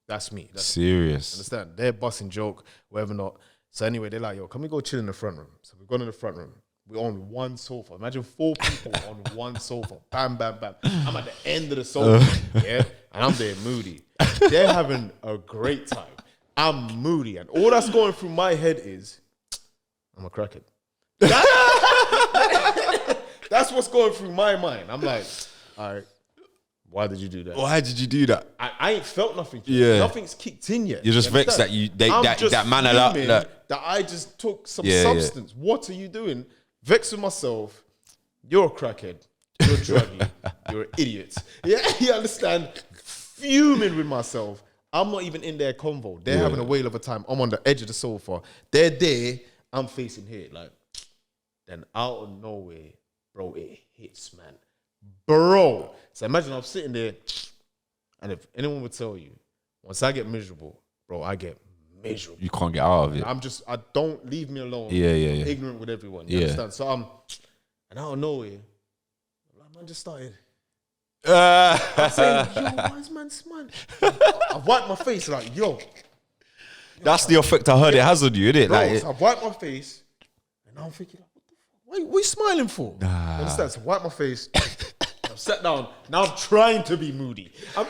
that's me. That's serious. Me. Understand? They're busting joke, whatever not. So anyway, they're like, yo, can we go chill in the front room? So we've gone in the front room. We're on one sofa. Imagine 4 people on one sofa. Bam, bam, bam. I'm at the end of the sofa, yeah? And I'm there moody. They're having a great time. I'm moody. And all that's going through my head is, I'm a crackhead. That's what's going through my mind. I'm like, all right, Why did you do that? Why did you do that? I ain't felt nothing yet. Yeah. Nothing's kicked in yet. You're just vexed that that man fuming that that I just took some substance. What are you doing? Vexed with myself. You're a crackhead. You're a druggie. You're an idiot. Yeah, you understand? Fuming with myself. I'm not even in their convo. They're having a whale of a time. I'm on the edge of the sofa. They're there. I'm facing here. Like, then out of nowhere, bro, it hits, man. Bro. So imagine I'm sitting there, and if anyone would tell you, once I get miserable, bro, I get miserable. you can't get out of it. I don't leave me alone. Yeah. Ignorant with everyone. You understand? So and out of nowhere, man just started. I'm saying, yo, why is man smart? I wiped my face like, yo. That's the effect I heard it has on you, isn't it? Bro, Like, so I wiped my face, and I'm thinking, like, what the fuck? What are you smiling for? You understand? So I wiped my face. I've sat down. Now I'm trying to be moody. I'm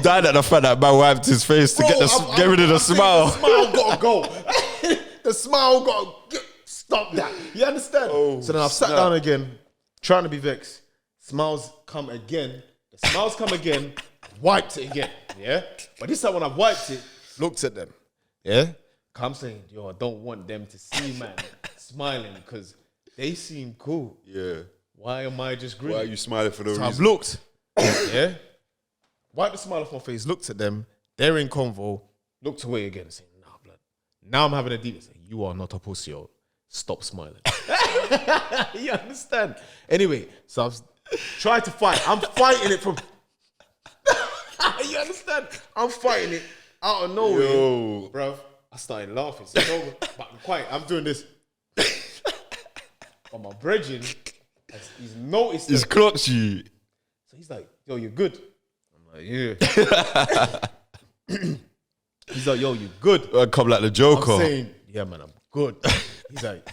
dying at the fact that man wiped his face to get rid of the smile. The smile gotta go. The smile gotta stop that. You understand? So then I've sat down again, trying to be vexed. Smiles come again. The smiles come again. Wiped it again. Yeah? But this time when I wiped it, looked at them. Yeah? I'm saying, yo, I don't want them to see man smiling because they seem cool. Yeah. Why am I just grinning? Why are you smiling for no reason? I've looked. Yeah? Wiped the smile off my face, looked at them. They're in convo. Looked away again saying, nah, blood. Now I'm having a deal. Saying, you are not a pussy, yo. Stop smiling. You understand? Anyway, so I've tried to fight. I'm fighting it from... You understand? I'm fighting it out of nowhere. Yo. Bruv, I started laughing. So it's over. But I'm quiet. I'm doing this. But my brethren, he's noticed He's clocked you. So he's like, yo, you're good. I'm like, yeah. He's like, yo, you good. I come like the Joker. I'm saying, yeah, man, I'm good. He's like,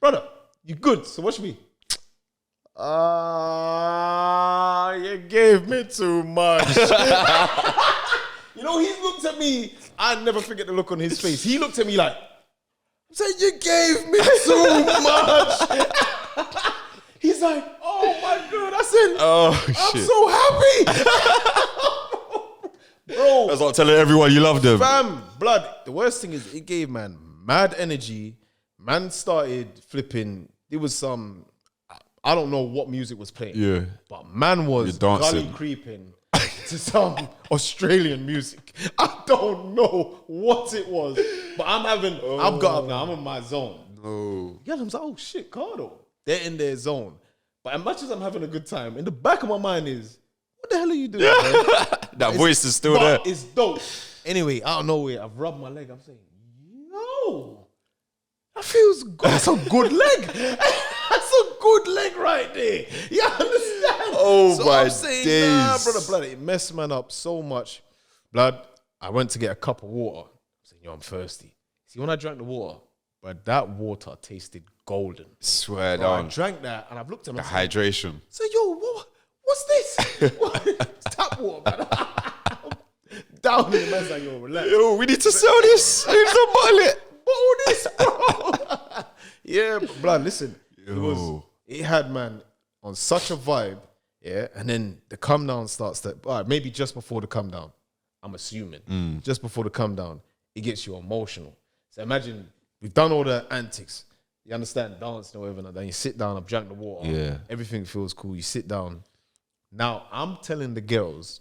brother, you good. So what should we? You gave me too much. You know, he looked at me. I never forget the look on his face. He looked at me like, I'm saying, you gave me too much. He's like, oh my God. I said, I'm so happy. Bro. That's like telling everyone you love them. Fam, blood. The worst thing is it gave man mad energy. Man started flipping. There was some, I don't know what music was playing. Yeah. But man was gully creeping to some Australian music. I don't know what it was. But I've got up now. I'm in my zone. No. Yeah, I'm like, oh shit, Kardo. They're in their zone. But as much as I'm having a good time, in the back of my mind is, what the hell are you doing, man? That voice is still there. It's dope. Anyway, out of nowhere, I've rubbed my leg. I'm saying, yo, that feels good. That's a good leg. That's a good leg right there. You understand? Oh, so my I'm saying, days. nah, brother, blood, it messed man up so much. Blood, I went to get a cup of water. I'm saying, yo, I'm thirsty. See, when I drank the water, but that water tasted golden. Swear Bro, I down. drank that and I've looked at The myself. hydration. So, yo, what's this? It's tap water, man. Down in the man's like, yo, relax. Yo, we need to sell this. We need to bottle it. Bottle this, bro. Yeah, but blood, listen. It had, man, on such a vibe, yeah, and then the come down starts to, maybe just before the come down, I'm assuming, just before the come down, it gets you emotional. So imagine, we've done all the antics, you understand, dancing or whatever, and then you sit down, I've drank the water, everything feels cool, you sit down. Now, I'm telling the girls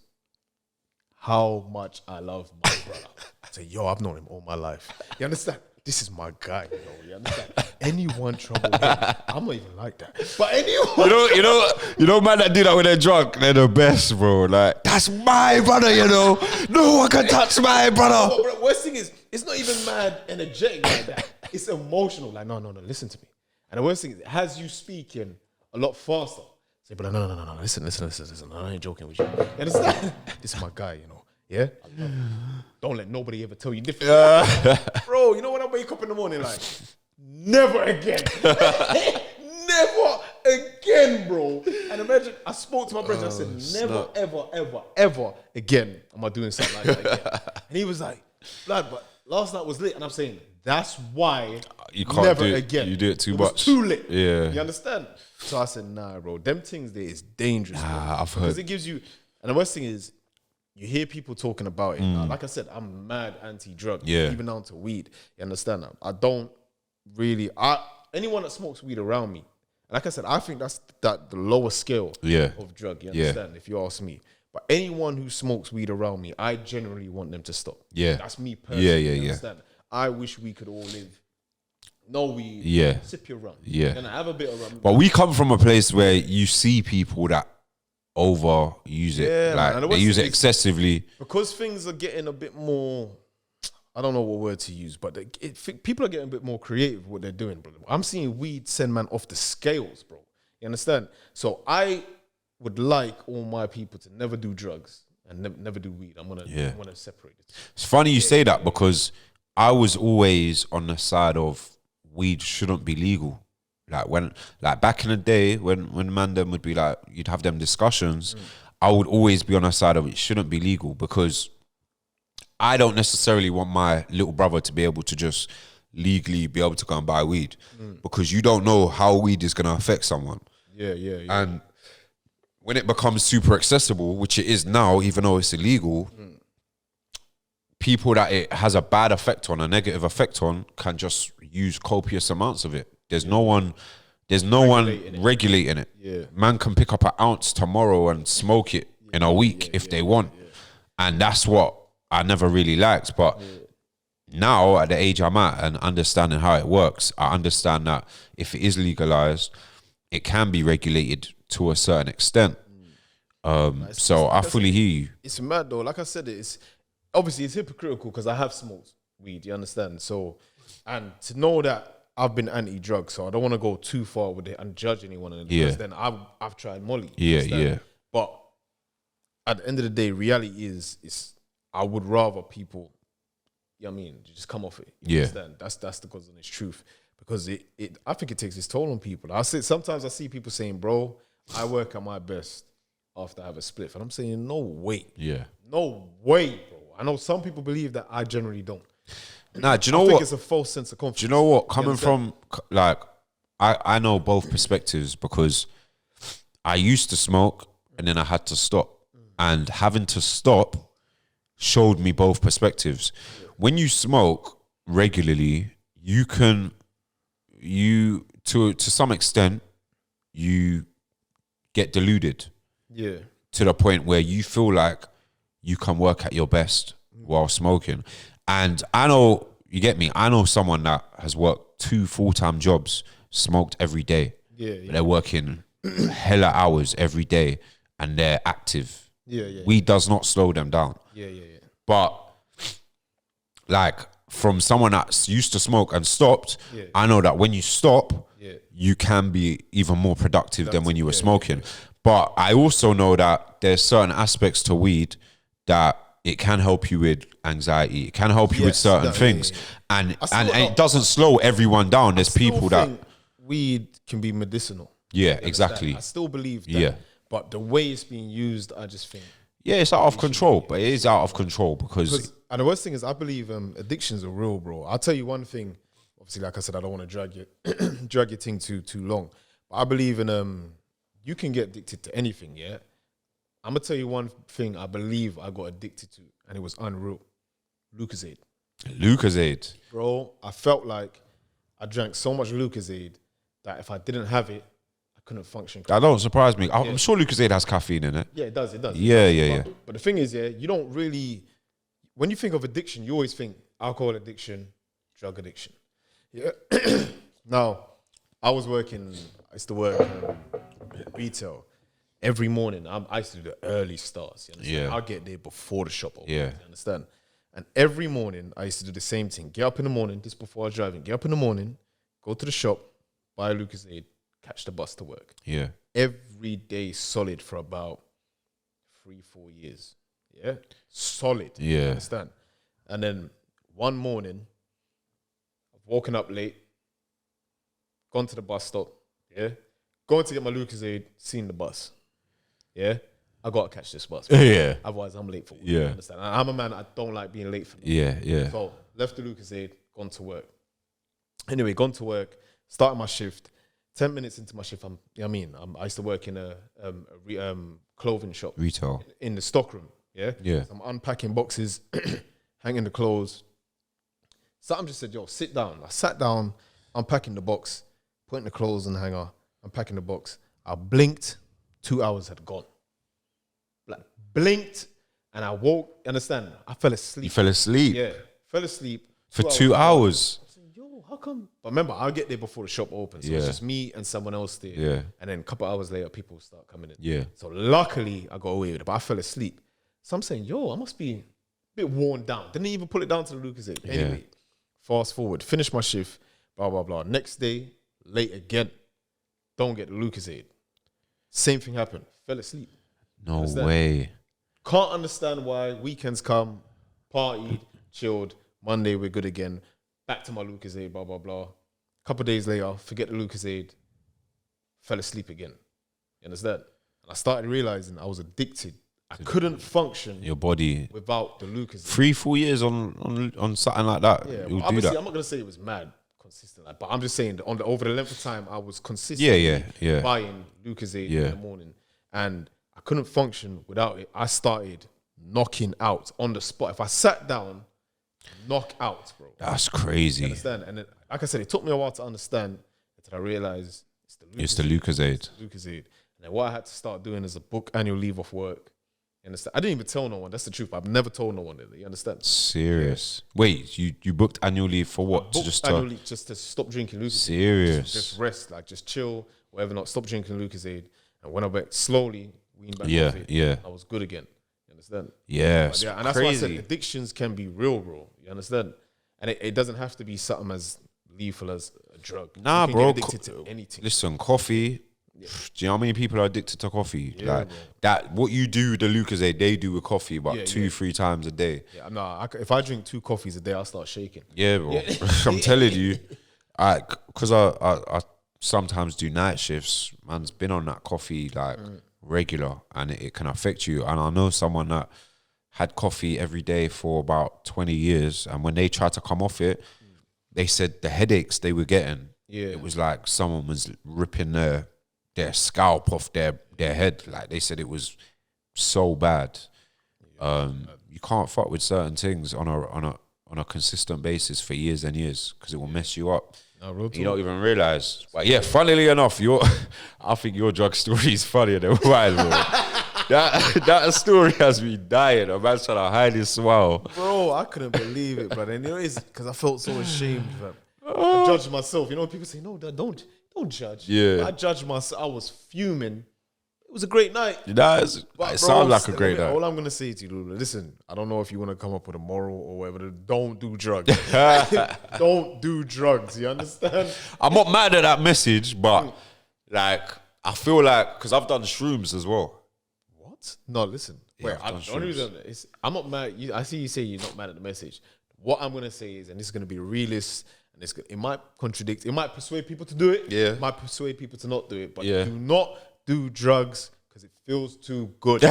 how much I love my brother. I say, yo, I've known him all my life. You understand? This is my guy, you understand? Anyone trouble him, I'm not even like that. But anyone, You know, man that do that when they're drunk, they're the best, bro. Like, that's my brother, you know. No one can touch my brother. But worst thing is, it's not even mad energetic like that. It's emotional. Like, no, listen to me. And the worst thing is, it has you speaking a lot faster. Say, but no, listen. I ain't joking with you. You understand? This is my guy, you know. Yeah? I love you. Don't let nobody ever tell you different. Bro, you know when I wake up in the morning, like, never again. Never again, bro. And imagine, I spoke to my brother, I said, never, ever again am I doing something like that again. And he was like, blood, but last night was lit. And I'm saying, That's why You can't never do it. again. You do it too It much. was too lit. Yeah. You understand? So I said, nah, bro. Them things there is dangerous. Nah, I've because heard. it gives you. And the worst thing is, you hear people talking about it. Now, like I said, I'm mad anti-drug. Yeah. Even down to weed. You understand? I don't really. Anyone that smokes weed around me. Like I said, I think that's the lower scale of drug. You understand? If you ask me. But anyone who smokes weed around me, I generally want them to stop. Yeah. That's me personally. Yeah. You understand? I wish we could all live. No weed. Yeah. Sip your rum. Yeah. And I have a bit of rum. But we come from a place where you see people that overuse it. Yeah, like man. they use it excessively. Because things are getting a bit more, I don't know what word to use, but people are getting a bit more creative with what they're doing, bro. I'm seeing weed send man off the scales, bro. You understand? So I would like all my people to never do drugs and never do weed. I'm gonna separate it. It's funny you say that because I was always on the side of weed shouldn't be legal. Like back in the day when man them would be like, you'd have them discussions, I would always be on the side of it shouldn't be legal because I don't necessarily want my little brother to be able to just legally be able to go and buy weed because you don't know how weed is going to affect someone. Yeah. And when it becomes super accessible, which it is now, even though it's illegal, people that it has a bad effect on, a negative effect on, can just use copious amounts of it. There's no one regulating it. Yeah. Man can pick up an ounce tomorrow and smoke it in a week if they want. And that's what I never really liked. But now at the age I'm at and understanding how it works, I understand that if it is legalized, it can be regulated to a certain extent. So I fully hear you. It's mad though. Like I said, it's obviously it's hypocritical because I have smoked weed. You understand? So, and to know that I've been anti-drug, so I don't want to go too far with it and judge anyone. Because then I've tried Molly. Yeah. But at the end of the day, reality is I would rather people, you know what I mean, just come off it. You understand? That's the cause of its truth. Because I think it takes its toll on people. Sometimes I see people saying, bro, I work at my best after I have a spliff. And I'm saying, no way. Yeah. No way, bro. I know some people believe that. I generally don't. Nah, do you know I what? think it's a false sense of confidence. Do you know what? Coming from, like, I know both perspectives because I used to smoke and then I had to stop. And having to stop showed me both perspectives. When you smoke regularly, to some extent, you get deluded. Yeah. To the point where you feel like you can work at your best while smoking. And I know, you get me, I know someone that has worked 2 full-time jobs, smoked every day. Yeah. They're working hella hours every day and they're active. Yeah. Weed does not slow them down. Yeah. But like from someone that's used to smoke and stopped, I know that when you stop, you can be even more productive than when you were smoking. But I also know that there's certain aspects to weed that it can help you with anxiety. It can help you with certain things. And it doesn't slow everyone down. There's people that weed can be medicinal. Yeah, exactly. I still believe that. Yeah. But the way it's being used, I just think. Yeah, it's out of control. But it is out of control because and the worst thing is I believe addictions are real, bro. I'll tell you one thing. Obviously, like I said, I don't want to drag your thing too long. But I believe in you can get addicted to anything, yeah? I'm going to tell you one thing I believe I got addicted to, and it was unreal. Lucozade. Lucozade. Bro, I felt like I drank so much Lucozade that if I didn't have it, I couldn't function. That don't surprise me. I'm sure Lucozade has caffeine in it. Yeah, it does. Yeah. But the thing is, you don't really, when you think of addiction, you always think alcohol addiction, drug addiction. Yeah. Now, I used to work retail. Every morning, I used to do the early starts. You understand? Yeah. I'll get there before the shop opens. Yeah. You understand? And every morning, I used to do the same thing. Get up in the morning, this before I was driving. Get up in the morning, go to the shop, buy a Lucozade, catch the bus to work. Yeah. Every day solid for about 3-4 years. Yeah? Solid. Yeah. You understand? And then one morning, I've woken up late, gone to the bus stop. Yeah? Going to get my Lucozade, seen the bus. Yeah? I got to catch this bus. Yeah. Otherwise, I'm late for work. Yeah. You understand? I'm a man, I don't like being late for nothing. Yeah. So, left the Lucozade, gone to work. Anyway, gone to work, started my shift. 10 minutes into my shift, I used to work in a clothing shop. Retail. In the stockroom, yeah? Yeah. So I'm unpacking boxes, hanging the clothes. Something just said, yo, sit down. I sat down, unpacking the box, putting the clothes in the hanger, unpacking the box. I blinked, 2 hours had gone. Like, blinked, and I woke, understand? I fell asleep. You fell asleep? Yeah, fell asleep. For 2 hours? I said, yo, how come? But remember, I'll get there before the shop opens. So it's just me and someone else there. Yeah. And then a couple of hours later, people start coming in. Yeah. So luckily, I got away with it, but I fell asleep. So I'm saying, yo, I must be a bit worn down. Didn't even pull it down to the Lucozade. Anyway, fast forward, finish my shift, blah, blah, blah. Next day, late again, don't get the Lucozade. Same thing happened. Fell asleep. No way. Can't understand why. Weekends come, partied, chilled. Monday, we're good again. Back to my Lucozade, blah, blah, blah. Couple of days later, forget the Lucozade. Fell asleep again. You understand? And I started realizing I was addicted. I couldn't function Your body. without the Lucozade. 3, 4 years on something like that. Yeah, You'll well, do obviously, that. I'm not going to say it was mad consistent, but I'm just saying that over the length of time, I was consistently buying Lucozade in the morning. And I couldn't function without it. I started knocking out on the spot. If I sat down, knock out, bro. That's crazy. You understand? And then, like I said, it took me a while to understand until I realized It's the Lucozade. Lucozade. And then what I had to start doing is a book annual leave off work. You understand? I didn't even tell no one. That's the truth. I've never told no one. You understand? Serious. Wait, you booked annual leave for what? Annual leave just to stop drinking Lucozade. Serious. Just rest, like just chill, whatever. Not stop drinking Lucozade. And when I went slowly, weaned back off it, I was good again. You understand? Yeah, And that's why I said addictions can be real, bro. You understand? And it doesn't have to be something as lethal as a drug. Nah, you can bro. get addicted to anything. Listen, coffee. Do you know how many people are addicted to coffee? Yeah, like bro. that, what you do, the Lucozade, they do with coffee, but 2-3 times a day. Yeah, nah. If I drink 2 coffees a day, I'll start shaking. Yeah, bro. I'm telling you, because I sometimes do night shifts. Man's been on that coffee like regular, and it can affect you. And I know someone that had coffee every day for about 20 years, and when they tried to come off it, they said the headaches they were getting. Yeah, it was like someone was ripping their scalp off their head. Like they said, it was so bad. You can't fuck with certain things on a consistent basis for years and years because it will mess you up. No, real talk. You don't even realize. But yeah, funnily enough, I think your drug story is funnier than mine, bro. that story has me dying. A man's trying to hide his smile. Bro, I couldn't believe it, brother. And it's because I felt so ashamed, fam. I judged myself. You know, people say, no, Dad, don't judge. Yeah. I judged myself. I was fuming. It was a great night. It But sounds like a great night. All I'm going to say to you, Lulu, listen, I don't know if you want to come up with a moral or whatever. Don't do drugs. Don't do drugs. You understand? I'm not mad at that message, but like, I feel like, because I've done shrooms as well. What? No, listen. Yeah, Wait, I'm not mad. I see you say you're not mad at the message. What I'm going to say is, and this is going to be realist, and it might contradict, it might persuade people to do it. Yeah. It might persuade people to not do it. But Yeah. do not do drugs because it feels too good. You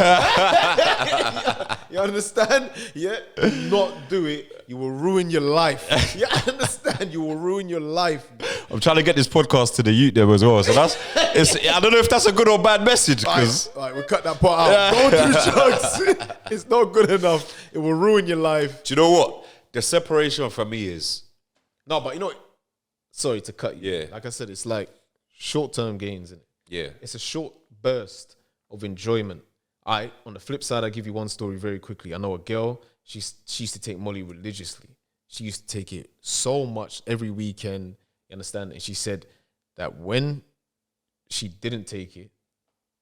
understand? Yeah. Do not do it. You will ruin your life. You understand? You will ruin your life. I'm trying to get this podcast to the youth there as well. So I don't know if that's a good or bad message. Because All right, we'll cut that part out. Don't do drugs. It's not good enough. It will ruin your life. do you know what? The separation for me is, No, but you know, sorry to cut you. Yeah. Like I said, it's like short-term gains. yeah, It's a short burst of enjoyment. On the flip side, I'll give you one story very quickly. I know a girl, she used to take Molly religiously. She used to take it so much every weekend, you understand? And she said that when she didn't take it,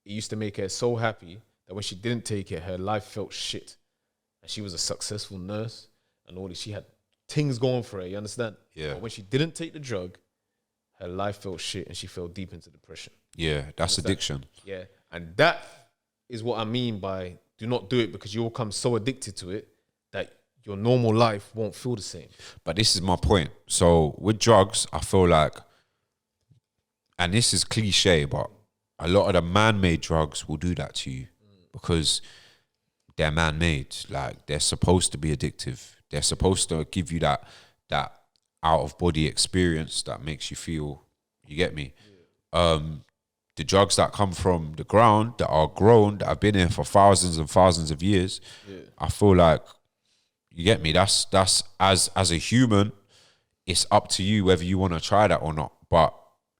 it used to make her so happy that when she didn't take it, her life felt shit. And she was a successful nurse and all this. She had things going for her, you understand? Yeah. But when she didn't take the drug, her life felt shit and she fell deep into depression. yeah, that's addiction. Yeah. And that is what I mean by do not do it, because you will become so addicted to it that your normal life won't feel the same. But this is my point. So with drugs, I feel like, and this is cliche, but a lot of the man-made drugs will do that to you because they're man-made. Like, they're supposed to be addictive. They're supposed to give you that out of body experience that makes you feel, you get me? The drugs that come from the ground, that are grown, that have been here for thousands and thousands of years, I feel like, you get me? That's as a human, it's up to you whether you want to try that or not. But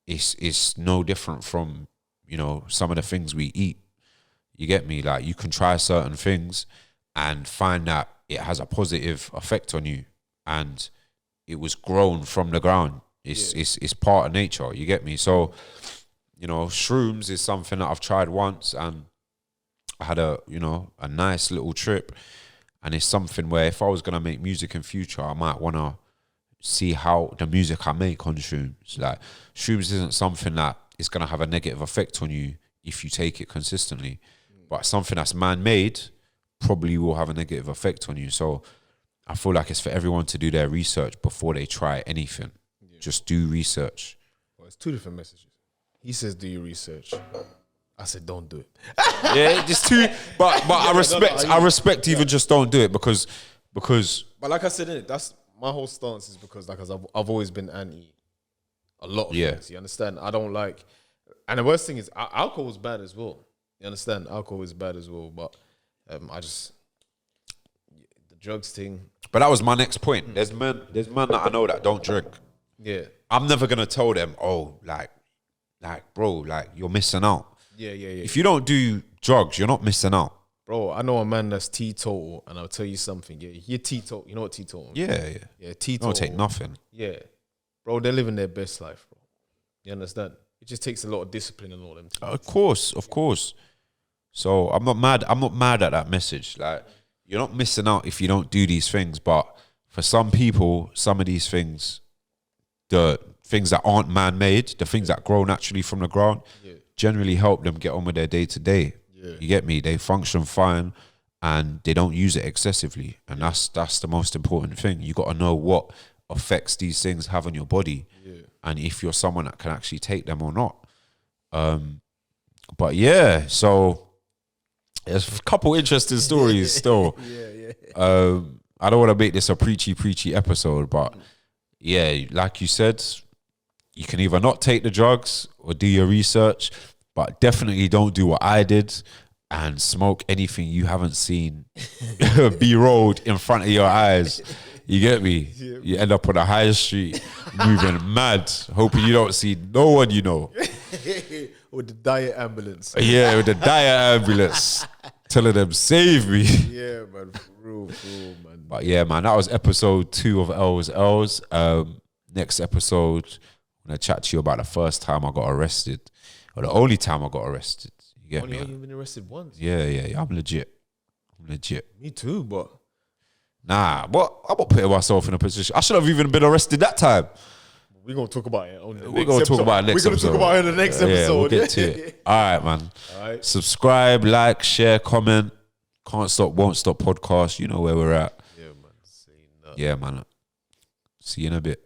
it's no different from, you know, some of the things we eat. You get me? Like, you can try certain things and find that it has a positive effect on you, and it was grown from the ground. It's part of nature. You get me? So, you know, shrooms is something that I've tried once, and I had a nice little trip. And it's something where if I was gonna make music in future, I might wanna see how the music I make on shrooms. Like, shrooms isn't something that is gonna have a negative effect on you if you take it consistently. But something that's man-made probably will have a negative effect on you. So I feel like it's for everyone to do their research before they try anything. Just do research. Well, it's two different messages. He says, do your research. I said, don't do it. Yeah, just two. But I respect even just don't do it because. But like I said, innit, that's my whole stance is because I've always been anti a lot of things. You understand? I don't like, and the worst thing is alcohol is bad as well. You understand? Alcohol is bad as well. But the drugs thing. But that was my next point. There's men that I know that don't drink. Yeah. I'm never gonna tell them, oh, like, bro, like, you're missing out. Yeah. If you don't do drugs, you're not missing out. Bro, I know a man that's teetotal, and I'll tell you something. Yeah, you're teetotal. You know what teetotal is? Yeah, teetotal. Don't take nothing. Yeah. Bro, they're living their best life, bro. You understand? It just takes a lot of discipline and all them things. Of course. So I'm not mad at that message. Like, you're not missing out if you don't do these things. But for some people, some of these things, the things that aren't man-made, the things that grow naturally from the ground, generally help them get on with their day-to-day. You get me? They function fine and they don't use it excessively. And that's the most important thing. You got to know what effects these things have on your body, and if you're someone that can actually take them or not. But yeah, so there's a couple interesting stories still. I don't want to make this a preachy episode, but yeah, like you said, you can either not take the drugs or do your research, but definitely don't do what I did and smoke anything you haven't seen be rolled in front of your eyes. You get me? You end up on a high street moving mad, hoping you don't see no one you know. With the diet ambulance. Yeah, with the diet ambulance. Telling them, save me. Yeah, man. For real, man. But yeah, man, that was episode 2 of L's. Next episode, I'm going to chat to you about the first time I got arrested. Or the only time I got arrested. You get me? You've been arrested once? Yeah. I'm legit. Me too, but... Nah, what? I'm not putting myself in a position. I should have even been arrested that time. We're going to talk about it. We're going to talk about it next episode. We're going to talk about it in the next episode. Yeah, we'll get to it. All right, man. All right. Subscribe, like, share, comment. Can't Stop, Won't Stop podcast. You know where we're at. Yeah, man. Yeah, man. See you in a bit.